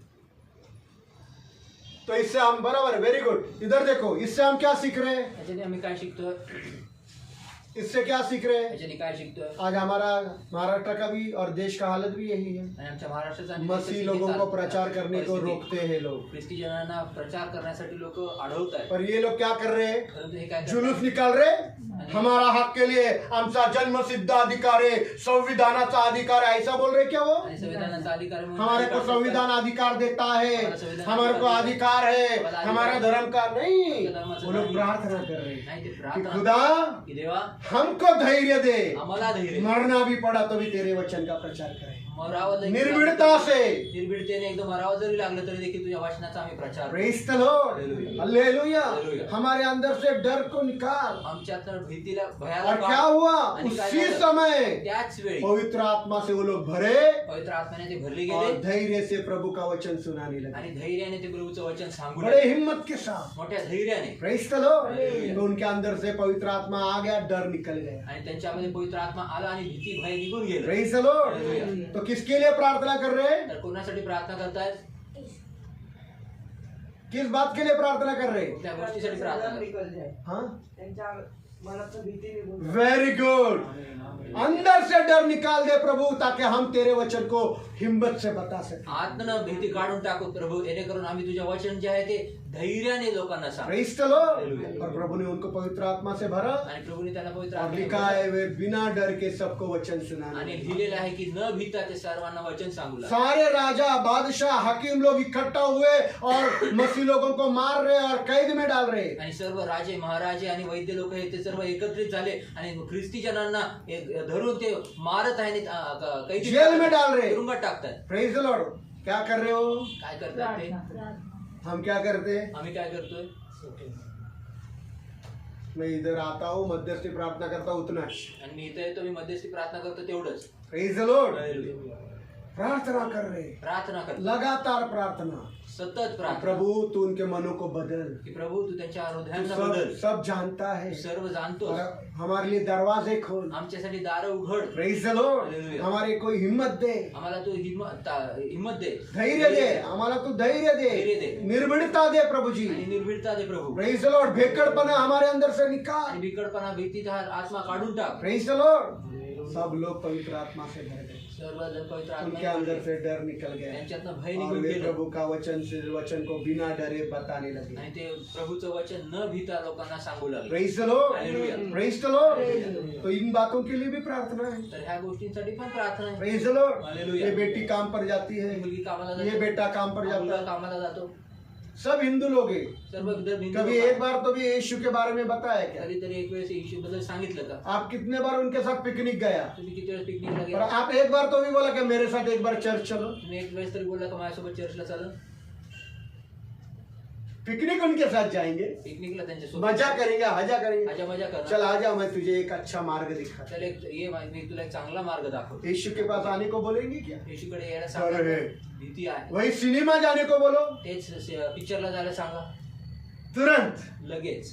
तो इससे हम बराबर वेरी गुड. इधर देखो, इससे हम क्या सीख रहे हैं? याच्याने आम्ही काय शिकतोय? इससे क्या सीख रहे हैं? याच्याने काय शिकतोय? आज हमारा महाराष्ट्र का भी और देश का हालत भी यही है. आणि आमच्या महाराष्ट्राचा आणि मसीह देशाची लोगों को ही प्रचार करने को परिस्थिती. रोकते हैं लोग. ख्रिस्ती जनांना प्रचार करण्यासाठी लोक अडवत आहेत. पर ये लोग क्या कर रहे हैं? परंतु हे काय करतात? जुलूस निकाल रहे. हमारा हक के लिए आमचा जन्मसिद्ध अधिकार है, संविधानाचा अधिकार है, ऐसा बोल रहे क्या वो? आणि संविधानाचा अधिकार म्हणून हमारे को संविधान अधिकार देता है, हमारे को अधिकार है, हमारा धर्म का नहीं. वो लोग प्रार्थना कर रहे हैं नाही ते कि प्रार्थना खुदा की देवा हमको धैर्य दे, आम्हाला धैर्य मरना भी पड़ा तो भी तेरे वचन का प्रचार करें मरावं देखील निर्भीडता से. निर्भीडतेने एकदम मरावं जरी लागलं तरी देखील तुझ्या वचनाचा आम्ही प्रचार करू. Praise the lord. Hallelujah. Hallelujah. Hallelujah. हमारे अंदर से डर को निकाल. आमच्यात भीतीला और भयाला क्या हुआ? आणि काय उसी झालं? समय त्याच वेळी पवित्र आत्मा से वो लोग भरे पवित्र आत्म्याने ते भरले और गेले धैर्य से प्रभु का वचन सुनाने लगे, आणि धैर्याने ते प्रभूचं वचन सांगू बड़े लागले. हिम्मत के साथ. मोठ्या धैर्याने प्रेज द लॉर्ड. हालेलुया. तो उनके अंदर से पवित्र आत्मा आ गया, डर निकल गया. आणि त्यांच्यामध्ये पवित्र आत्मा आला आणि भीती भय निघून गेलं. Praise the lord. हालेलुया. तो किसके लिए प्रार्थना कर रहे हैं? तर कोणासाठी प्रार्थना करतायत? किस बात के लिए प्रार्थना कर रहे हैं? त्या गोष्टीसाठी प्रार्थना करतायत. निकल जाए, हाँ, त्यांच्या मनात भीती निघून जाए. Very good. अंदर से डर निकाल दे प्रभु, ताकि हम तेरे वचन को हिम्मत से बता सकें. आतनं भीती काढून टाकू प्रभू, जेणेकरून आम्ही तुझ्या वचन जे आहे ते धैर्याने लोकांना सांगू. Praise the lord. हालेलुया. और प्रभु ने उनको पवित्र आत्मा से भरा आणि प्रभूने त्याला पवित्र और आत्म्याने लिखा भरलं. है वे बिना डर के सबको वचन आणि सुनाने. लिहिलेलं आहे की न भीता ते सर्वांना वचन सांगू लागले. सारे राजा बादशाह हकीम लोग इकट्ठा हुए और मसीह लोगों को मार रहे और कैद में डाल रहे. आणि सर्व राजे महाराजे आणि वैद्य लोक हे ते सर्व एकत्रित झाले आणि ख्रिस्ती जनांना धरून ते मारत आहे आणि कैदी जेल में डाल रहे. तुरुंगात टाकतात. Praise the Lord. क्या कर रहे हो? काय करतात ते? हम क्या करते हैं? आम्ही काय करतोय? मैं इधर आता हूँ, मध्यस्थी प्रार्थना करता हूँ, उतना. आणि मी इथे येतो, मी मध्यस्थी प्रार्थना करतो तेवढंच. Praise the lord. हालेलुया. प्रार्थना कर रहे, प्रार्थना करतो, लगातार प्रार्थना. सतत प्रार्थना प्रभु तू उनके मनों को बदल. की प्रभू तू त्यांच्या तू हृदयांना सब बदल. सब जानता है तू सर्व जाणतो. और हमारे लिए दरवाजे खोल. आमच्यासाठी दार उघड. Praise the lord. हालेलुया. हमारे कोई हिम्मत दे, आम्हाला तू हिम्मत दे, धैर्य दे, आम्हाला तू धैर्य धैर्य दे, दे. निर्भीडता दे प्रभु जी. आणि निर्भीडता दे प्रभू. Praise the lord. भेकड़पना हमारे अंदर से आणि निकाल. बिकडपणा भीतीचा आत्मा काढून टाक. Praise the Lord. सब लोग पवित्र आत्मा से भर गए, सर्वजण पवित्र उनके आत्म्याने अंदर से डर निकल गया त्यांच्यातनं भय और निघून वे गेलं प्रभु का वचन को बिना डरे बताने लगे. आणि ते प्रभूचं वचन न भीता लोकांना सांगू लागले. Praise the lord. Hallelujah. Praise the Lord. तो इन बातों के लिए भी प्रार्थना है. तर ह्या गोष्टींसाठी पण प्रार्थना आहे. Praise the lord. हालेलुया. ये बेटी काम पर जाती है, मुलगी कामाला ये जाते, बेटा काम पर जाता मुलगा है, कामाला जातो. सब हिंदू लोग हैं. सर्व विदर्भ हिंदू कभी लोक एक बार तो भी यीशु के बारे में बताया क्या? कधीतरी एक वेळेस येशू बद्दल सांगितलं का? आप कितने बार उनके साथ पिकनिक गया? तुम्ही किती वेळेस पिकनिकला और गेला? आप एक बार तो भी बोला कि मेरे साथ एक बार चर्च चलो. तुम्ही एक वेळेस तरी बोलला का माझ्यासोबत चर्चला चालू? पिकनिक उनके साथ जाएंगे, पिकनिकला त्यांच्यासोबत मजा करेंगे, हजा करेंगे. मजा मजा चल करणार. आ जा, मैं तुझे एक अच्छा मार्ग दिखा. चल एक ये मी तुला एक चांगला मार्ग दाखवतो. यीशु के पास आने को बोलेंगे क्या? येशूकडे यायला डर सांगा. है. भीती आहे. वही सिनेमा जाने को बोलो, तेच पिक्चरला जायला सांगा तुरंत. लगेच.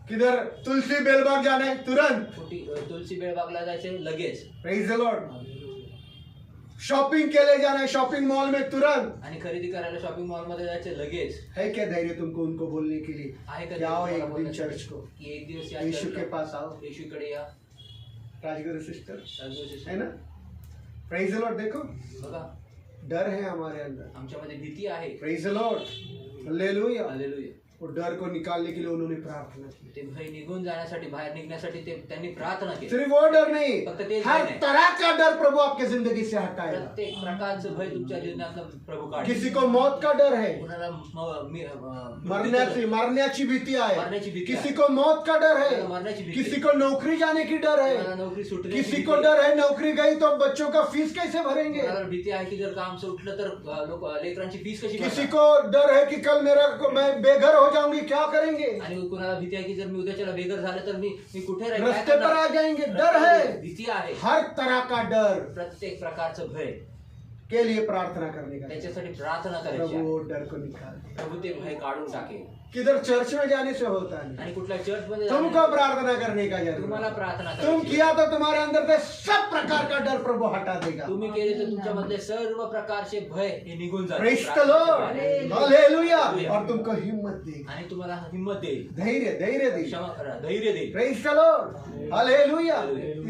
किधर तुलसी बेलबाग जाना है, तुरंत. तुलसी बेळबागला जायचे लगेच. Praise the Lord. शॉपिंग के लिए जाना है, शॉपिंग मॉल में तुरंत. आणि खरेदी करायला शॉपिंग मॉल मध्ये जायचे लगेच. है क्या धैर्य तुमको उनको बोलने के लिए आहे का कि आओ तुम्हाला एक दिन बोलण्यासाठी? चर्च को, की एक दिवस या यीशु चर्चला. के पास आओ. येशूकडे या. राजगुरु सिस्टर राजगुरू है ना. Praise the Lord. देखो बघा डर है हमारे अंदर. आमच्यामध्ये भीती आहे. Praise the lord. Hallelujah. Hallelujah. वो डर को निकालने के लिए उन्होंने प्रार्थना की. ते भय निघून जाण्यासाठी बाहेर निघण्यासाठी ते त्यांनी प्रार्थना केली. सिर्फ वो डर नहीं, फक्त तेच हर नाही. तरह का डर प्रभु आपके जिंदगी से हटाएगा. प्रत्येक प्रकारचं भय तुमच्या जीवनातलं प्रभू काढेल. किसी को मौत का डर है, कुणाला मरण्याची भीती आहे. मरण्याची भीती किसी आहे. को मौत का डर कुणाला है, मरण्याची भीती किसी को नौकरी जाने की डर कुणाला है, नोकरी सुटण्याची किसी भीती को आहे. डर है नौकरी गई तो बच्चों का फीस कैसे भरेंगे. कुणाला भीती आहे की जर काम सुटलं तर लोक लेकरांची फीस कशी किसी भरणार? को डर है कि कल मैं बेघर हो जाऊंगी, क्या करेंगे. आणि कुणाला भीती आहे की जर मी उद्याच्याला बेघर झालं तर मी कुठे राहील, काय रस्ते पर करणार? आ जाएंगे. डर है, भीती आहे. हर तरह का डर. प्रत्येक प्रकारचं भय. के लिए प्रार्थना करने का। त्याच्यासाठी प्रार्थना करायची प्रभु आहे. वो डर को निकाल दे। प्रभु ते भय काढून टाकेल. किधर चर्च में जाने से होता नहीं, आणि कुठल्या चर्च मध्ये तुमको प्रार्थना करने का तुम्हाला जरूर। प्रार्थना तुम करायची. किया तो तुम्हारे अंदर से सब प्रकार का डर प्रभु हटा देगा। तुम्ही केले तर तुमच्यामधले सर्व प्रकारचे भय हे निघून प्रेज द जातील. Lord, hallelujah. और तुमको हिम्मत देगा, आणि तुम्हाला हिंमत देईल, धैर्य धैर्य देगा। क्षमा करा, धैर्य देईल. Praise the lord, hallelujah.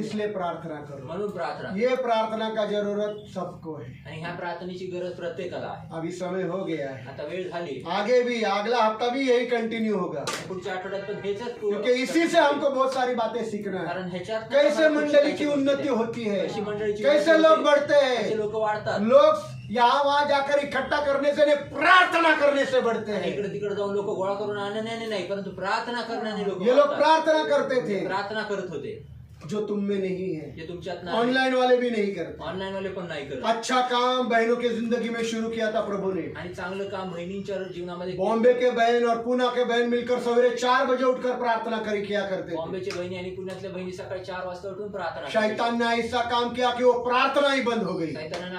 इसलिए प्रार्थना करो, म्हणून प्रार्थना. ये प्रार्थना का जरूरत सबको है। आणि ह्या प्रार्थनेची गरज प्रत्येकाला आहे. अभी समय हो गया है, आता वेळ झाली. आगे भी अगला हफ्ता भी यही कंटिन्यू होगा, पुढच्या आठवड्यात पण हेच क्योंकि इसी से हमको बहुत सारी बातें सीखना है। कारण ह्याच्यात कैसे मंडली की उन्नति होती है, कशी मंडळीची कैसे उन्नती लोग होते, बढ़ते कसे हैं। लोक वाढतात. लोग यहाँ वहाँ जाकर इकट्ठा करने से नहीं, प्रार्थना करने से बढ़ते आणि हैं। इकडे तिकडे जाऊन लोक गोळा करून आणण्याने नाही, परंतु प्रार्थना करण्याने लोक ये लोग प्रार्थना करते थे प्रार्थना करत होते, जो तुम में नहीं है। जे तुमच्यात नाही. ऑनलाइन वाले भी नहीं करते। ऑनलाईन वाले पण नाही करत. अच्छा काम बहनों की जिंदगी में शुरू किया था प्रभु ने। आणि चांगलं काम बहिणींच्या जीवनामध्ये बॉम्बे के बहन और पुणे के बहन मिलकर सवेरे 4 बजे उठकर प्रार्थना करी किया करते थे। बॉम्बेच्या बहिणी आणि पुण्यातल्या बहिणी सकाळी 4 वाजता उठून प्रार्थना करायच्या. शैतान ने ऐसा काम किया कि वो प्रार्थना ही बंद हो गई। सैतानाने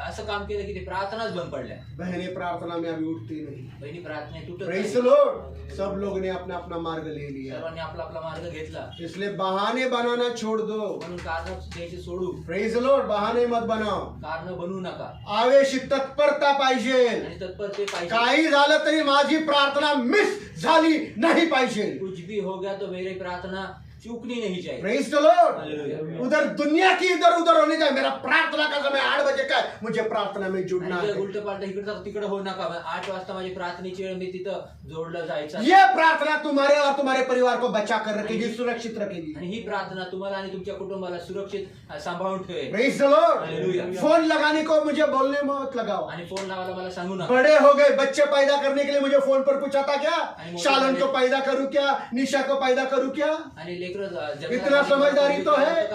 असं काम केलं की ते प्रार्थनाच बंद पडल्या. बहनें प्रार्थना में अभी उठती नहीं। बहिणी प्रार्थनेत तुटत प्रेज नाही. द लॉर्ड, सब लोग ने अपना अपना मार्ग ले लिया, सर्वांनी आपला आपला मार्ग घेतला. इसलिए बहाने बनाना छोड़ दो। म्हणून कारण द्यायचे सोडू, प्रेज द लॉर्ड, बहाने मत बनाओ। कारण बनवू नका. आवेशी तत्परता पाहिजे। आणि तत्पर ते पाहिजे. काही झालं तरी माझी प्रार्थना मिस झाली नाही पाहिजे। कुछ भी हो गया तो मेरी प्रार्थना चूकनी नहीं चाहिए. Praise the lord. हालेलुया. उधर दुनिया की इधर उधर होने जाए, मेरा प्रार्थना का समय 8 बजे का है, मुझे प्रार्थना में जुड़ना आणि है। जर उलट पालट इकडे तिकडे होऊ नका. 8 वाजता माझी प्रार्थनेची वेळ, मी तिथं जोडलं जायचं. ये प्रार्थना तुम्हारे और तुम्हारे परिवार को बचा कर रखेगी, सुरक्षित रखेगी। आणि ही प्रार्थना तुम्हाला आणि तुमच्या कुटुंबाला सुरक्षित सांभाळून ठेवेल. Praise the lord. Hallelujah. Phone लगाने को मुझे बोलने में मत लगाओ। आणि फोन लावायला मला सांगू नका. बड़े हो गए, बच्चे पैदा करने के लिए मुझे फोन पर पूछा था क्या, आणि मोठे शालन को झाले. पैदा करूं क्या, निशा को पैदा करूं क्या। आणि लेकर इतना समझदारी तो है।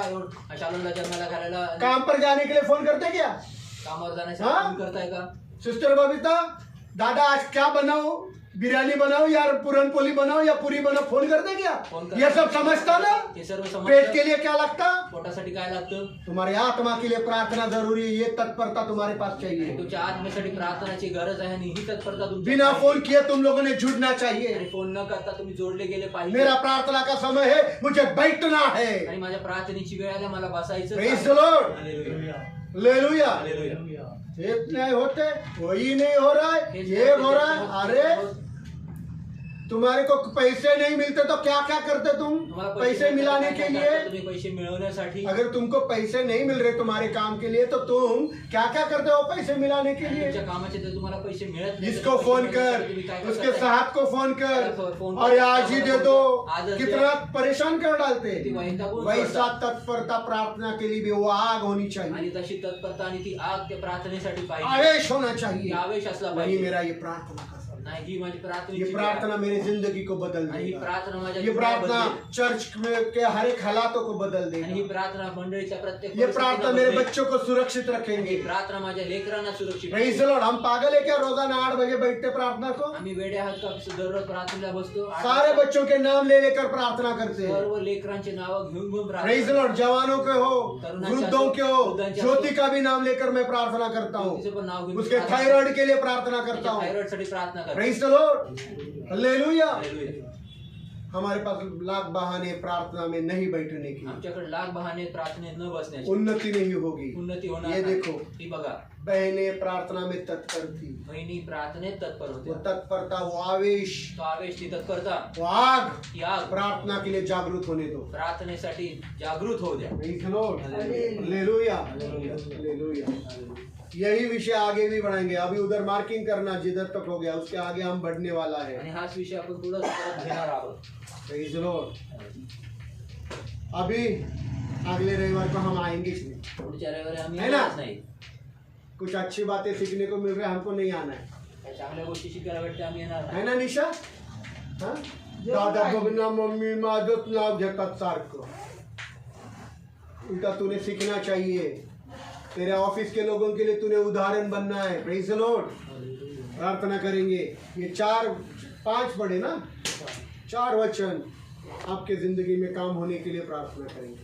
शालूला जन्माला घालायला काम पर जाने के लिए फोन करते क्या कामावर जाण्यासाठी हाँ? फोन करताय का? सिस्टर बबीता, दादा आज क्या बनाओ, बिरयानी बनाओ या पुरनपोली बनाओ या पूरी बनाओ, फोन करते क्या। फोन करते. ये सब समझता ना। हे सर्व पेट समजतं. के लिए क्या लगता, पोटासाठी काय लागतं? तुम्हारे आत्मा के लिए प्रार्थना जरूरी है। ये तत्परता तुम्हारे पास आणि चाहिए। तुमच्या आत्मेसाठी प्रार्थनाची गरज आहे आणि ही तत्परता तुमच्या बिना पाहिजे. फोन किए तुम लोगों ने जुड़ना आणि चाहिए। फोन न करता तुम्ही जोडले गेले पाहिजे. मेरा प्रार्थना का समय है, मुझे बैठना है। आणि माझ्या प्रार्थनेची वेळ आली, मला बसायचं praise the lord, hallelujah. Hallelujah. Hallelujah. ये नहीं होते, वही नहीं हो रहा है, ये हो रहा है। अरे तुम्हारे को पैसे नहीं मिलते तो क्या क्या करते तुम, तुम्हाला पैसे मिलाने के लिए। तुम्ही पैसे मिळवण्यासाठी अगर तुमको पैसे नहीं मिल रहे तुम्हारे काम के लिए तो तुम क्या क्या करते हो पैसे मिलाने के लिए। तुमच्या कामाचे तर तुम्हाला पैसे मिळत नाही. इसको फोन कर, तुम्ही काय उसके करताय? साहब को फोन कर, फोन और आज ही दे दो। आजच कितना परेशान कर डालते। किती वैतागून वैसा सोडतात. तत्परता प्रार्थना के लिए भी वो आग होनी आणि चाहिए, तशी तत्परता आणि ती आग त्या प्रार्थनेसाठी पाहिजे. आवेश होना ती चाहिए। आवेश असला वही पाहिजे. मेरा ये प्रार्थना का समय। नाही ही माझी ये प्रार्थनेची प्रार्थना मेरी जिंदगी को बदल आणि ही देगा। प्रार्थना माझ्या ये जीवनाला प्रार्थना बदलेल. चर्च में के हर एक हालातों को बदल आणि ही देगा। प्रार्थना मंडळीच्या प्रत्येक ये प्रार्थना परिस्थितीला मेरे बदलेल. बच्चों को सुरक्षित आणि रखेंगे। ही प्रार्थना माझ्या लेकरांना सुरक्षित प्रेज द लॉर्ड। हम पागल है क्या रोजाना 8 बजे बैठते प्रार्थना को। आम्ही वेडे आहात का दररोज प्रार्थनेला बसतो. सारे बच्चों के नाम ले लेकर प्रार्थना करते हैं। सर्व लेकरांचे नाव घेऊन घेऊन प्रेज द प्रार्थना. लॉर्ड। जवानों के हो, वृद्धों के हो, ज्योति का भी नाम लेकर मैं प्रार्थना करता हूँ, ज्योतीचं पण नाव घेऊन उसके प्रार्थना. थायराइड के लिए प्रार्थना करता हूँ। थायरॉइड साठी प्रार्थना करतो. Praise the lord, hallelujah. Hallelujah. हमारे पास लाख बहाने प्रार्थना में नहीं बैठने की, आमच्याकडे लाख बहाने प्रार्थनेत न बसण्याची. उन्नति नहीं होगी। उन्नती होणार ये नाही. देखो, ही बघा, बहनें प्रार्थना में तत्पर थी। बहिणी प्रार्थनेत तत्पर वो होत्या. तत्परता, वो आवेश, तो आवेश, ती तत्परता, वो आग ती आग प्रार्थना के लिए जागृत होने दो। प्रार्थनेसाठी जागृत होऊ द्या. Praise the lord, hallelujah. Hallelujah, hallelujah. यही विषय आगे भी बढ़ाएंगे। अभी उधर मार्किंग करना जिधर तक हो गया, उसके आगे हम बढ़ने वाला है। आणि हाच विषय आपण पुढे घेणार आहोत. Praise the Lord. अभी अगले रविवार को हम आएंगे इसमें। पुढच्या रविवारी आम्ही है ना? येणारच नाही. कुछ अच्छी बातें सीखने को मिल रहा है, हमको नहीं आना है, काही चांगल्या गोष्टी शिकायला भेटते, आम्ही येणार नाही. है ना निशा। हाँ? दादा बघना मम्मी माझंच नाव घेतात सारखं। उल्टा तूने सीखना चाहिए। तेरे ऑफिस के लोगों के लिए तूने उदाहरण बनना है। Praise the Lord. प्रार्थना करेंगे। ये 4-5 पढ़े ना, 4 वचन आपके जिंदगी में काम होने के लिए प्रार्थना करेंगे।